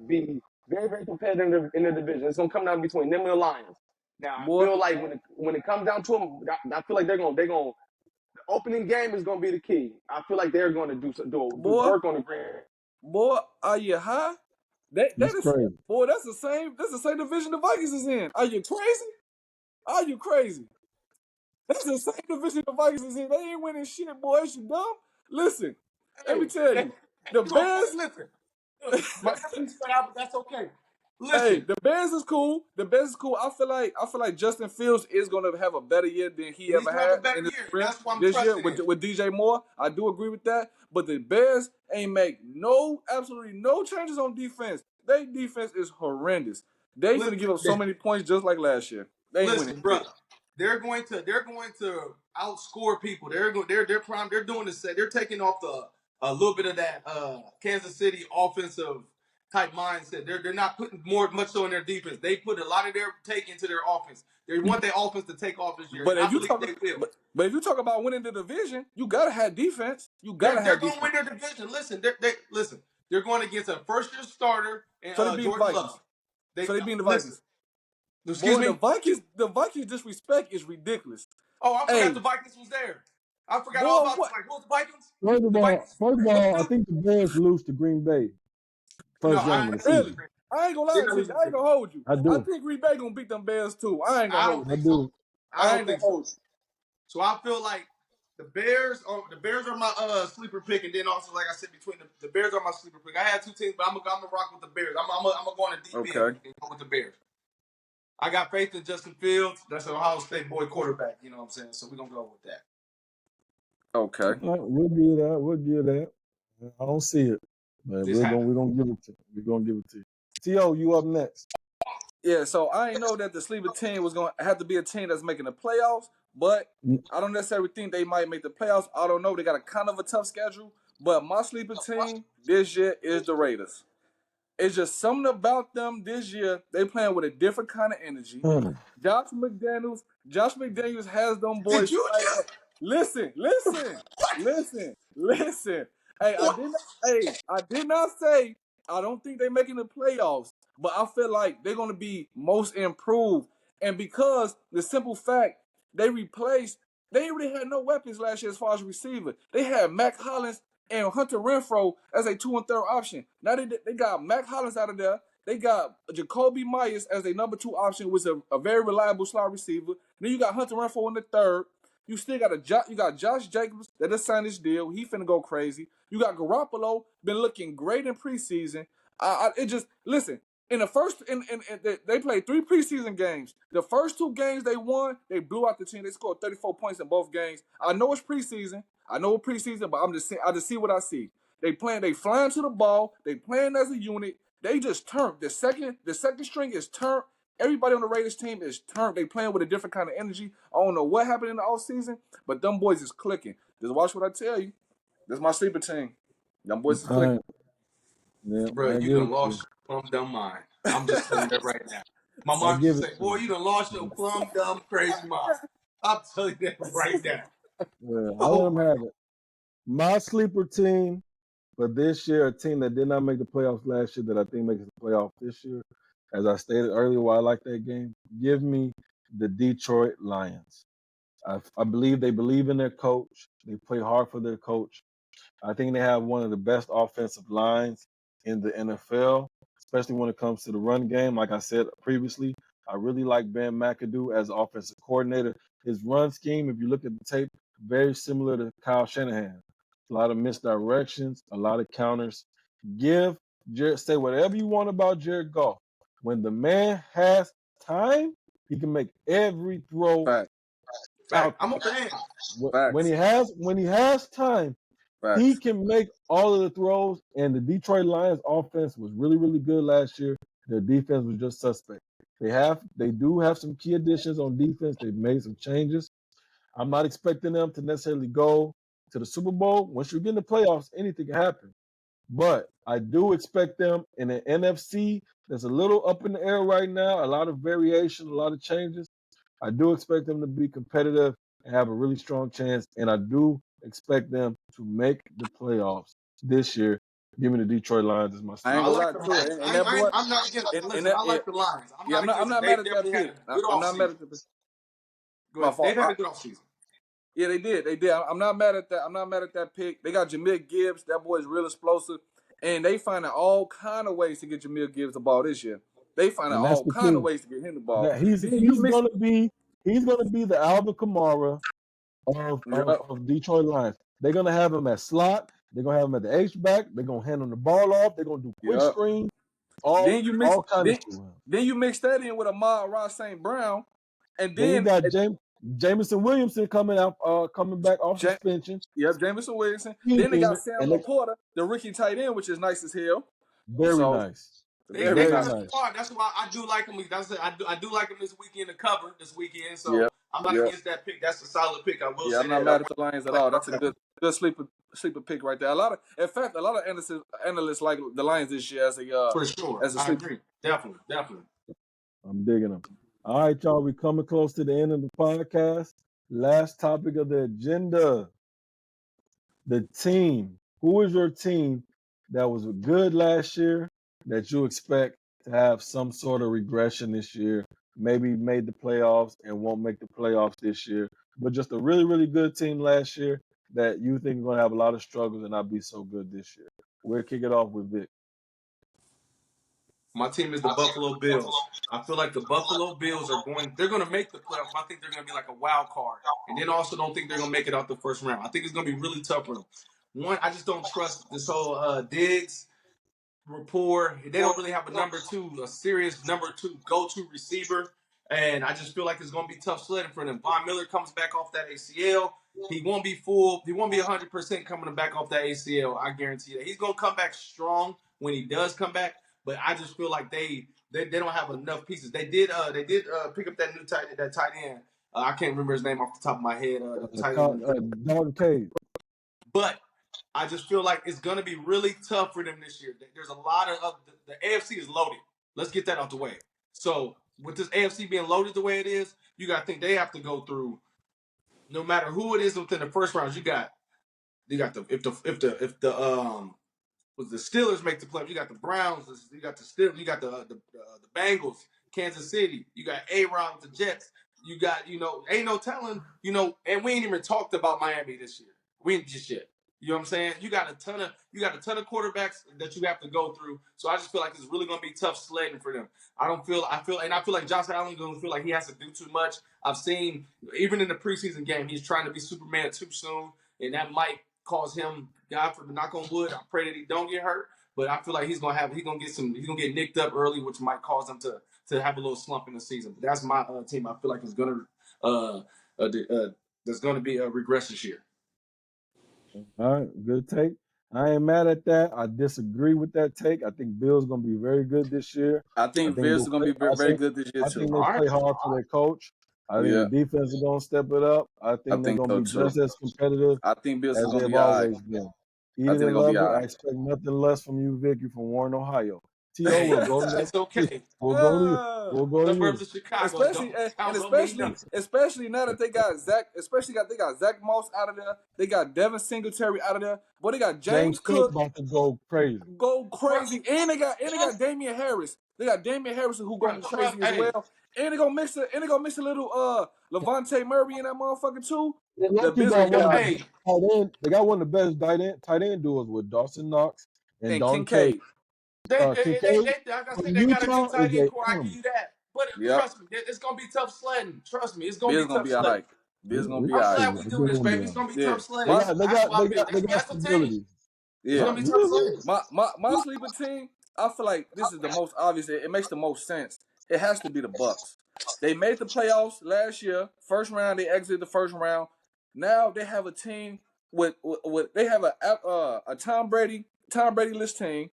be very very competitive in their division. It's gonna come down between them and the Lions. Now I boy, feel like when it comes down to them, I feel like they're gonna the opening game is gonna be the key. I feel like they're gonna do boy, work on the ground. boy. Are you high? That He's is crazy. boy. That's the same. That's the same division the Vikings is in. Are you crazy? Are you crazy? That's the same division the Vikings is in. They ain't winning shit, boy. You dumb. Listen, let me Hey, tell you, the you gonna play? Bears. Listen, my feelings spread out, but that's okay. Hey, Listen, the Bears is cool. The Bears is cool. I feel like Justin Fields is gonna have a better year than he he needs ever to have a had better in his year. career That's what I'm this year trusting in. with DJ Moore. I do agree with that. But the Bears ain't make absolutely no changes on defense. Their defense is horrendous. They finna give up so Listen, many points just like last year. They ain't winning listen, shit. bro. They're going to outscore people. They're doing this. They're taking off a little bit of that Kansas City offensive type mindset. They're not putting much so in their defense. They put a lot of their take into their offense. They want their offense to take off this year, But and I if you believe talk, they will. but if you talk about winning the division, you gotta have defense. You gotta They're have going to win defense. their division. Listen. They're going against a first year starter and So they beat the Jordan Love. Vikings. So they beat the Listen. Vikings. Excuse Boy, me. The Vikings disrespect is ridiculous. Oh, I forgot the Hey, Vikings was there. I forgot all boy, about the what? Vikings. What was the Vikings? First of The all, Vikings. first of What all, I was think the Bears lose to Green Bay them? No, first game I of the ain't losing to Really? season. Green. I ain't gonna They're lie not to you. losing to I ain't Green. gonna hold you. I I do. think Green Bay gonna beat them Bears too. I ain't gonna I hold don't you. I think so. do. I I don't ain't gonna think so. hold you. So I feel like the Bears are my sleeper pick, and then also like I said, between the Bears are my sleeper pick. I had two teams, but I'm gonna rock with the Bears. I'm gonna go on a deep end Okay. and go with the Bears. I got faith in Justin Fields. That's an Ohio State boy quarterback. You know what I'm saying? So we're gonna go with that. Okay. All right, we'll give that. We'll give that. I don't see it, but Just happened. we're gonna give it to you. We're gonna give it to you. To you up next. Yeah, so I ain't know that the sleeper team was going to have to be a team that's making the playoffs, but I don't necessarily think they might make the playoffs. I don't know. They got a kind of a tough schedule, but my sleeper team this year is the Raiders. It's just something about them this year. They playing with a different kind of energy. Josh McDaniels has them Did boys you fired just up. Listen. Hey, what? I did not say I don't think they're making the playoffs, but I feel like they're gonna be most improved. And because the simple fact they really had no weapons last year as far as receiver. They had Mac Hollins and Hunter Renfro as a 2 and 3rd option. Now they got Mac Hollins out of there. They got Jacoby Myers as a number 2 option, which is a very reliable slot receiver. Then you got Hunter Renfro in the 3rd. You still got you got Josh Jacobs that just signed his deal. He finna go crazy. You got Garoppolo been looking great in preseason. It just listen. In the first, they played 3 preseason games. The first 2 games they won, they blew out the team. They scored 34 points in both games. I know it's preseason. But I just see what I see. They flying to the ball. They playing as a unit. They just turned. The second string is turned. Everybody on the Raiders team is turned. They playing with a different kind of energy. I don't know what happened in the offseason, but them boys is clicking. Just watch what I tell you. This is my sleeper team. Them boys is All right. clicking. Yeah, Bro, I you give done it to you. lost your plum dumb mind. I'm just telling you that right now. My I mom used give to it say, to boy, you. you done lost your plum dumb crazy mind. I'm telling you that right now. Yeah, I let Oh them my have it. My sleeper team for this year, a team that did not make the playoffs last year, that I think makes the playoff this year. As I stated earlier, why I like that game. Give me the Detroit Lions. I believe they believe in their coach. They play hard for their coach. I think they have one of the best offensive lines in the NFL, especially when it comes to the run game. Like I said previously, I really like Ben McAdoo as offensive coordinator. His run scheme, if you look at the tape, very similar to Kyle Shanahan. A lot of misdirections, a lot of counters. Give Jared, say whatever you want about Jared Goff. When the man has time, he can make every throw Fact, fact. out there. I'm a fan. When he facts, has time, he facts. can make all of the throws. And the Detroit Lions offense was really, really good last year. Their defense was just suspect. They do have some key additions on defense. They've made some changes. I'm not expecting them to necessarily go to the Super Bowl. Once you get in the playoffs, anything can happen. But I do expect them in the NFC that's a little up in the air right now, a lot of variation, a lot of changes. I do expect them to be competitive and have a really strong chance. And I do expect them to make the playoffs this year. Give me the Detroit Lions as my I No, ain't I sleeper. gonna like lie the too. Lions. And that boy, I'm not against it. and Listen, that I like the Lions. I'm yeah, not I'm against it. not They mad at that definitely had pick. a good I'm not mad offseason. at the Go my ahead. They've fault. had a good offseason. Yeah, they did. They did. I'm not mad at that. I'm not mad at that pick. They got Jameer Gibbs. That boy's real explosive, and they finding all kind of ways to get Jameer Gibbs the ball this year. They finding And that's all the kind of key. ways to get him the ball. That Then you mix. he's gonna be the Alvin Kamara Yep. of Detroit Lions. They're gonna have him at slot. They're gonna have him at the H back. They're gonna hand him the ball off. They're gonna do quick Yep. screen, Then you mix. all kind of Then shit. then you mix that in with Ahmad Ross St. Brown, and Then you then got Jameson Williamson coming back off Ja- suspension. Jamison Williamson. Then they got Scheming, Sam and they Laporta, the rookie tight end, which is nice as hell. very So nice, They very very got a nice. nice. squad. That's why I do like them. I do like them this weekend to cover this weekend. So Yep. I'm not Yep. against that pick. That's a solid pick. I will Yeah, say I'm not that. I mad at the Lions at like all. my That's a family. good sleeper pick right there. In fact, a lot of analysts like the Lions this year For sure. as a I sleeper. agree. Definitely. Definitely. I'm digging them. All right, y'all. We coming close to the end of the podcast. Last topic of the agenda: the team. Who is your team that was good last year that you expect to have some sort of regression this year? Maybe made the playoffs and won't make the playoffs this year, but just a really, really good team last year that you think is going to have a lot of struggles and not be so good this year. We'll kick it off with Vic. My team is the Buffalo Bills. I feel like the Buffalo Bills they're going to make the playoffs, but I think they're going to be like a wild card. And then also don't think they're going to make it out the first round. I think it's going to be really tough for them. One, I just don't trust this whole Diggs rapport. They don't really have a serious number two go-to receiver. And I just feel like it's going to be tough sledding for them. Von Miller comes back off that ACL. He won't be full. He won't be 100% coming back off that ACL. I guarantee that. He's going to come back strong when he does come back. But I just feel like they don't have enough pieces. They did pick up that new tight end. I can't remember his name off the top of my head. The tight end. Dalton Cade. But I just feel like it's going to be really tough for them this year. There's a lot of the AFC is loaded. Let's get that out the way. So with this AFC being loaded the way it is, you got to think they have to go through. No matter who it is within the first rounds, you got the Steelers make the playoffs, you got the Browns, you got the Steelers, you got the Bengals, Kansas City, you got A-Rod with the Jets, you got ain't no telling and we ain't even talked about Miami this year. We ain't just yet. You know what I'm saying? You got a ton of quarterbacks that you have to go through. So I just feel like it's really gonna be tough sledding for them. I feel like Josh Allen gonna feel like he has to do too much. I've seen even in the preseason game, he's trying to be Superman too soon, and that might cause him, God for the knock on wood, I pray that he don't get hurt. But I feel like he's gonna get nicked up early, which might cause him to have a little slump in the season. But that's my team. I feel like it's gonna there's gonna be a regress this year. All right, good take. I ain't mad at that. I disagree with that take. I think Bill's gonna be very good this year. I think Bills are going to be very, very good this year I too. think they play hard for their coach. I think the defense is gonna step it up. I think they're gonna be just as competitive I think Bills as are going to they've be all right. always been. Eat I it think they're and going to be love all it. I right. expect nothing less from you, Vic. You from Warren, Ohio. T.O. will go to It's okay. We'll go to you. We'll go to you. Suburbs of Chicago, especially now that they got Zach Moss out of there, they got Devin Singletary out of there, but they got James Cook about to go crazy. and they got Damian Harris. They got Damian Harris who going crazy as well. And they gonna mix a little Levante Murray in that motherfucker too. They got one of the best tight end duos with Dawson Knox and Don Kincaid. Like I said, they got a good tight end core. I give you that. But trust me, it's gonna be tough sledding. Trust me, it's gonna be tough sledding. Bills gonna be I'm all glad right. we do this, baby. It's gonna be tough sledding. They got stability. It's gonna be tough sledding. My sleeper team, I feel like this is the most obvious. It makes the most sense. It has to be the Bucks. They made the playoffs last year. First round, they exited the first round. Now they have a team with they have a Tom Brady list team.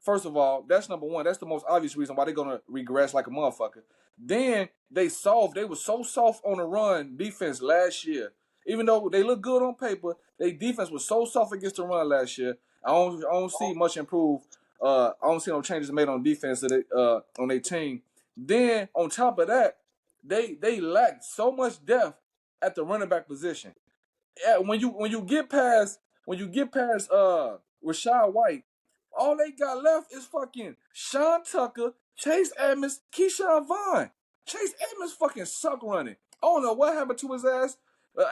First of all, that's number one. That's the most obvious reason why they're gonna regress like a motherfucker. Then they were so soft on the run defense last year. Even though they look good on paper, their defense was so soft against the run last year. I don't see much improve. I don't see no changes made on defense on their team. Then on top of that, they lack so much depth at the running back position. When you get past Rashad White, all they got left is fucking Sean Tucker, Chase Edmonds, Keyshawn Vaughn. Chase Edmonds fucking suck running. I don't know what happened to his ass.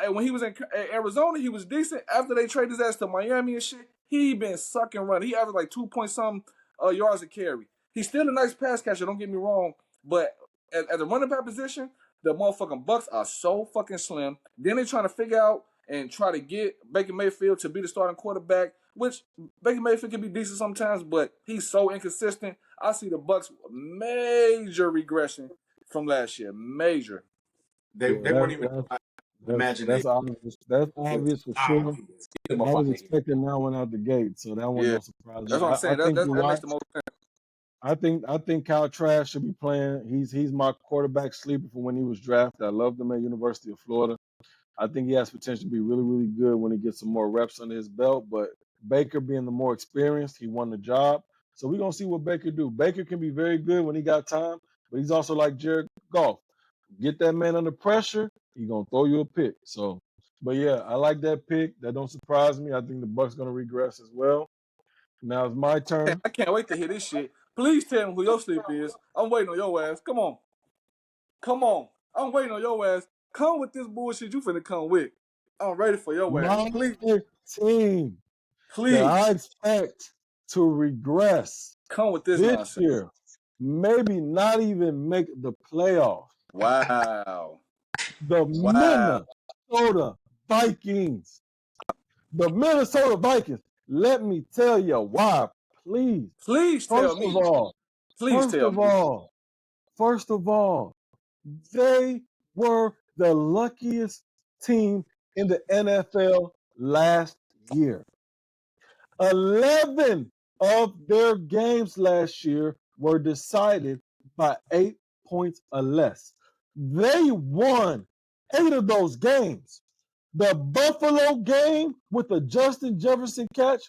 When he was in Arizona, he was decent. After they traded his ass to Miami and shit, he been sucking running. He averaged like 2-point-something yards a carry. He's still a nice pass catcher, don't get me wrong. But at the running back position, the motherfucking Bucks are so fucking slim. Then they trying to figure out and try to get Baker Mayfield to be the starting quarterback, which Baker Mayfield can be decent sometimes, but he's so inconsistent. I see the Bucks major regression from last year. Major. They weren't even imagine that's obvious. That's obvious for sure. I was expecting that one out the gate, so that one don't surprise me. That's what I'm saying. That makes the most sense. I think Kyle Trask should be playing. He's my quarterback sleeper from when he was drafted. I loved him at University of Florida. I think he has potential to be really, really good when he gets some more reps under his belt. But Baker being the more experienced, he won the job. So we're going to see what Baker do. Baker can be very good when he got time, but he's also like Jared Goff. Get that man under pressure, he's going to throw you a pick. So, but yeah, I like that pick. That don't surprise me. I think the Bucks going to regress as well. Now it's my turn. I can't wait to hear this shit. Please tell me who your sleeper is. I'm waiting on your ass. Come on. I'm waiting on your ass. Come with this bullshit you finna come with. I'm ready for your ass. Please. Team. Please. That I expect to regress. Come with this nonsense. Year. Maybe not even make the playoffs. Wow. The Minnesota Vikings. The Minnesota Vikings. Let me tell you why, please. Tell me. First of all, they were the luckiest team in the NFL last year. 11 of their games last year were decided by 8 points or less. They won 8 of those games. The Buffalo game with the Justin Jefferson catch,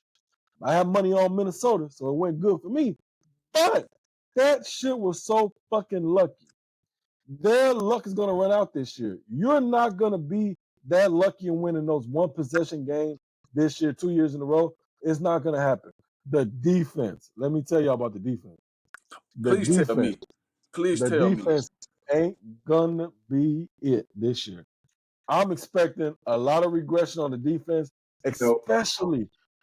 I have money on Minnesota, so it went good for me. But that shit was so fucking lucky. Their luck is going to run out this year. You're not going to be that lucky and winning those one possession games this year, 2 years in a row. It's not going to happen. The defense. Let me tell y'all about the defense. The Please tell defense. me. Please The tell me. defense ain't gonna be it this year. I'm expecting a lot of regression on the defense, Nope.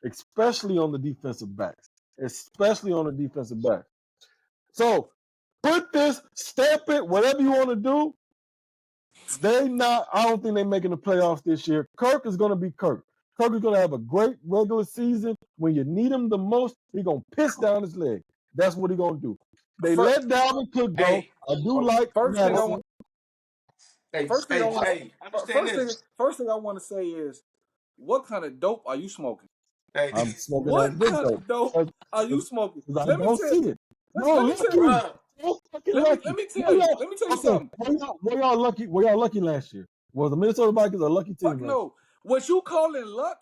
especially on the defensive backs. Especially on the defensive backs. So put this, stamp it, whatever you want to do. I don't think they're making the playoffs this year. Kirk is gonna be Kirk. Kirk is gonna have a great regular season. When you need him the most, he's gonna piss down his leg. That's what he's gonna do. They Fir- let Dalvin Cook go. Hey, I do like First thing I Madison. want. hey, First thing I hey, want. hey, understand this. First thing I want to say is, what kind of dope are you smoking? Hey, I'm smoking What that good kind though. of dope are you smoking? I Let me don't tell. see it. No, Let me tell. lucky. bruh. So fucking Let lucky. me tell you. Let me tell you Okay, something. were y'all lucky? Were y'all lucky last year? Was the Minnesota Vikings a lucky team Fuck last no. What you calling luck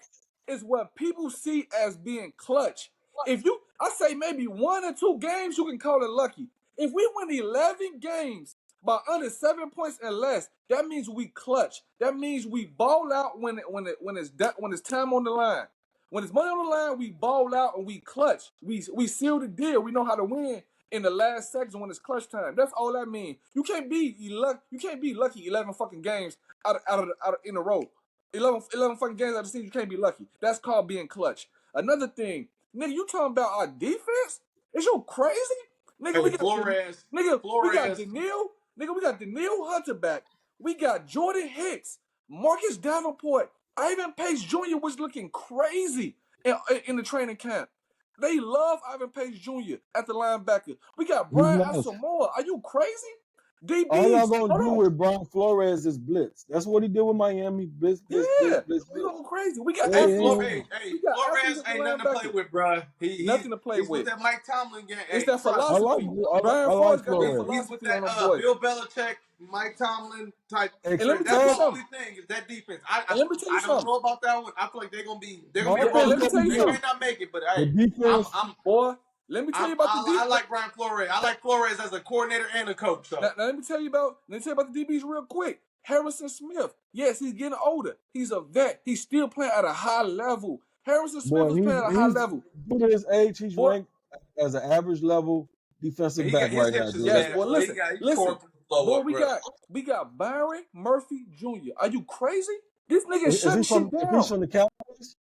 is what people see as being clutch. If you, I say maybe 1 or 2 games, you can call it lucky. If we win 11 games by under 7 points and less, that means we clutch. That means we ball out when it's time on the line. When it's money on the line, we ball out and we clutch. We seal the deal. We know how to win in the last seconds when it's clutch time. That's all that means. You can't be lucky 11 fucking games out in a row. 11 fucking games out of the season, you can't be lucky. That's called being clutch. Another thing, nigga, you talking about our defense? Is you crazy? Nigga, Hey, Flores, we got Daniil. Nigga, we got Daniil Hunter back. We got Jordan Hicks, Marcus Davenport, Ivan Pace Jr. was looking crazy in the training camp. They love Ivan Pace Jr. at the linebacker. We got He's Brian nice. Asamoah. Are you crazy? All y'all DBs. gonna Hold do on. with Brian Flores is blitz. That's what he did with Miami. Blitz. Yeah, we going crazy. We got hey, athletes. hey, We got athletes Flores at the ain't nothing to play linebacker. with, bruh. Nothing to play He's with. with that Mike Tomlin game. It's Hey, that trust. I like philosophy. Brian I Flores like got that Flores. He's with philosophy on that them boys. Bill Belichick, Mike Tomlin type. And let me tell you That's my Except something. only thing is that defense. And let me tell you I don't something. know about that one. I feel like they're gonna my be And let rolling. me tell you They may something. not make it, but the hey, I'm defense. I'm Boy, let me tell you about the I defense. like Brian Flores. I like Flores as a coordinator and a coach. So Now, let me tell you about the DBs real quick. Harrison Smith. Yes, he's getting older. He's a vet. He's still playing at a high level. Harrison Smith Boy, is playing at a high he's level. due to his age, he's Boy, ranked as an average level defensive he got back his right now, hips is dude. yes, bad, boy. bro. Listen. He's going through the blow Boy, up, bro. we got Byron Murphy Jr. Are you crazy? This nigga is Is he shutting shit if he's down. from the Cowboys?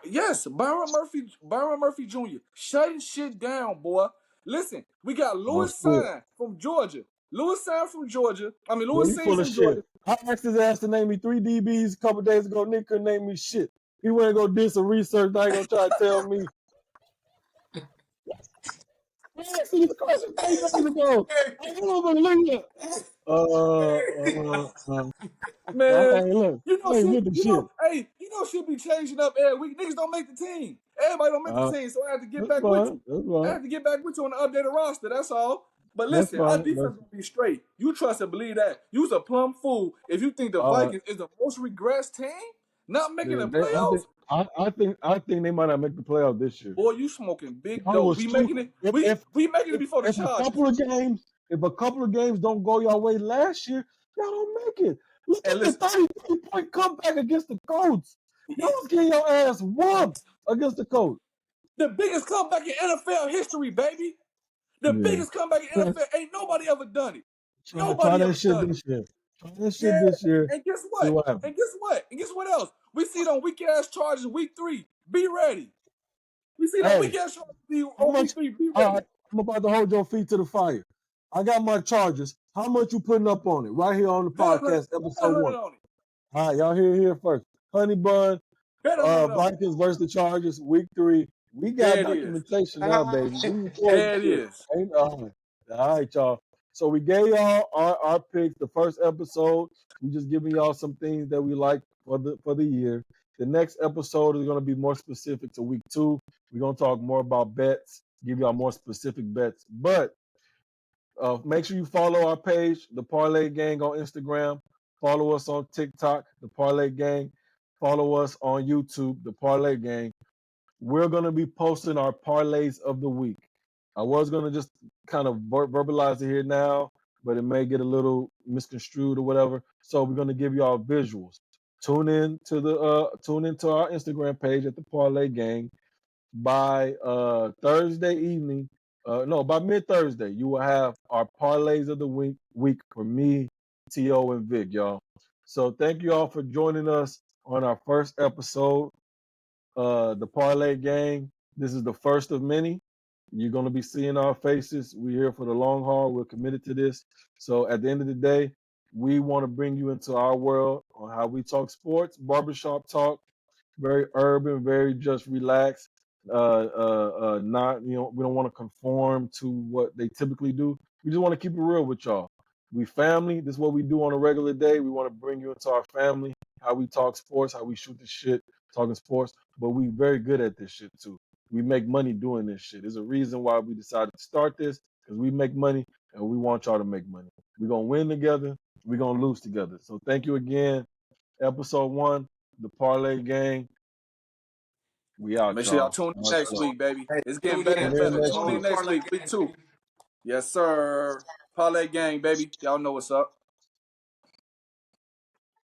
Yes, Byron Murphy Jr. shutting shit down, boy. Listen, we got Oh Louis shit. Sign from Georgia. Louis Boy, you Sings full of from shit. Georgia. I asked his ass to name me 3 DBs a couple days ago. Nick couldn't name me shit. He went and go do some research. Now he gonna try to tell me. I asked him this question 3 days ago. I don't believe it. Man, Hey, look, I ain't with the shit. shit be changing up every week. Niggas don't make the team. Everybody don't make the team, so I have to get That's back with you. fine. That's I fine. have to get back with you on the updated roster. That's all. But That's listen, our fine. defense gonna be straight. You trust and believe that. You's a plum fool if you think the Uh, Vikings is the most regressed team, not making yeah, the playoffs. I think they might not make the playoffs this year. Boy, you smoking big Y'all dope. was We too. making it. If We making it before the if a Chargers. couple of games don't go your way last year, y'all don't make it. Look And at the listen, 33-point comeback against the Colts. Y'all was getting your ass whooped against the Colts. the biggest comeback in NFL history, baby. The Yeah. biggest comeback in NFL. Ain't nobody ever done it. Try Nobody that ever shit done it. this year. Try that Yeah. shit this year. And guess See what? what happens. And guess what else? We see it on weak ass charges week 3. Be ready. We see it on Hey, weak ass charges how on much? week 3. Be All ready. right, I'm about to hold your feet to the fire. I got my charges. How much you putting up on it? Right here on the Bet 100, podcast, episode 1. on it. All right, y'all hear it here first. Honey Bun, Bet 100 on it. Vikings versus the Chargers, week 3. We got There it is. documentation now, baby. We recording There it shit. is. Ain't all right, y'all. So we gave y'all our picks. The first episode, we just giving y'all some things that we like for the year. The next episode is going to be more specific to week 2. We're going to talk more about bets, give y'all more specific bets. But Make sure you follow our page, the Parlay Gang, on Instagram. Follow us on TikTok, the Parlay Gang. Follow us on YouTube, the Parlay Gang. We're going to be posting our parlays of the week. I was going to just kind of verbalize it here now, but it may get a little misconstrued or whatever. So we're going to give you all visuals. Tune into our Instagram page at the Parlay Gang. By Thursday evening, no, by mid Thursday, you will have our parlays of the week for me, To, and Vic, y'all. So thank you all for joining us on our first episode, the Parlay Gang. This is the first of many. You're going to be seeing our faces. We're here for the long haul. We're committed to this. So at the end of the day, we want to bring you into our world on how we talk sports, barbershop talk, very urban, very just relaxed. Not we don't want to conform to what they typically do. We just want to keep it real with y'all. We family. This is what we do on a regular day. We want to bring you into our family. How we talk sports, how we shoot the shit, talking sports. But we very good at this shit too. We make money doing this shit. There's a reason why we decided to start this, because we make money and we want y'all to make money. We're gonna win together. We're gonna lose together. So thank you again. Episode 1, the Parlay Gang. We out, Make sure y'all y'all. tune in Much next love. week, baby. Hey, It's getting tune better in. and Tune in better. next Tune Follow in the week. next Parlay week, Gang, week 2. baby. Yes, sir. Parlay Gang, baby. Y'all know what's up.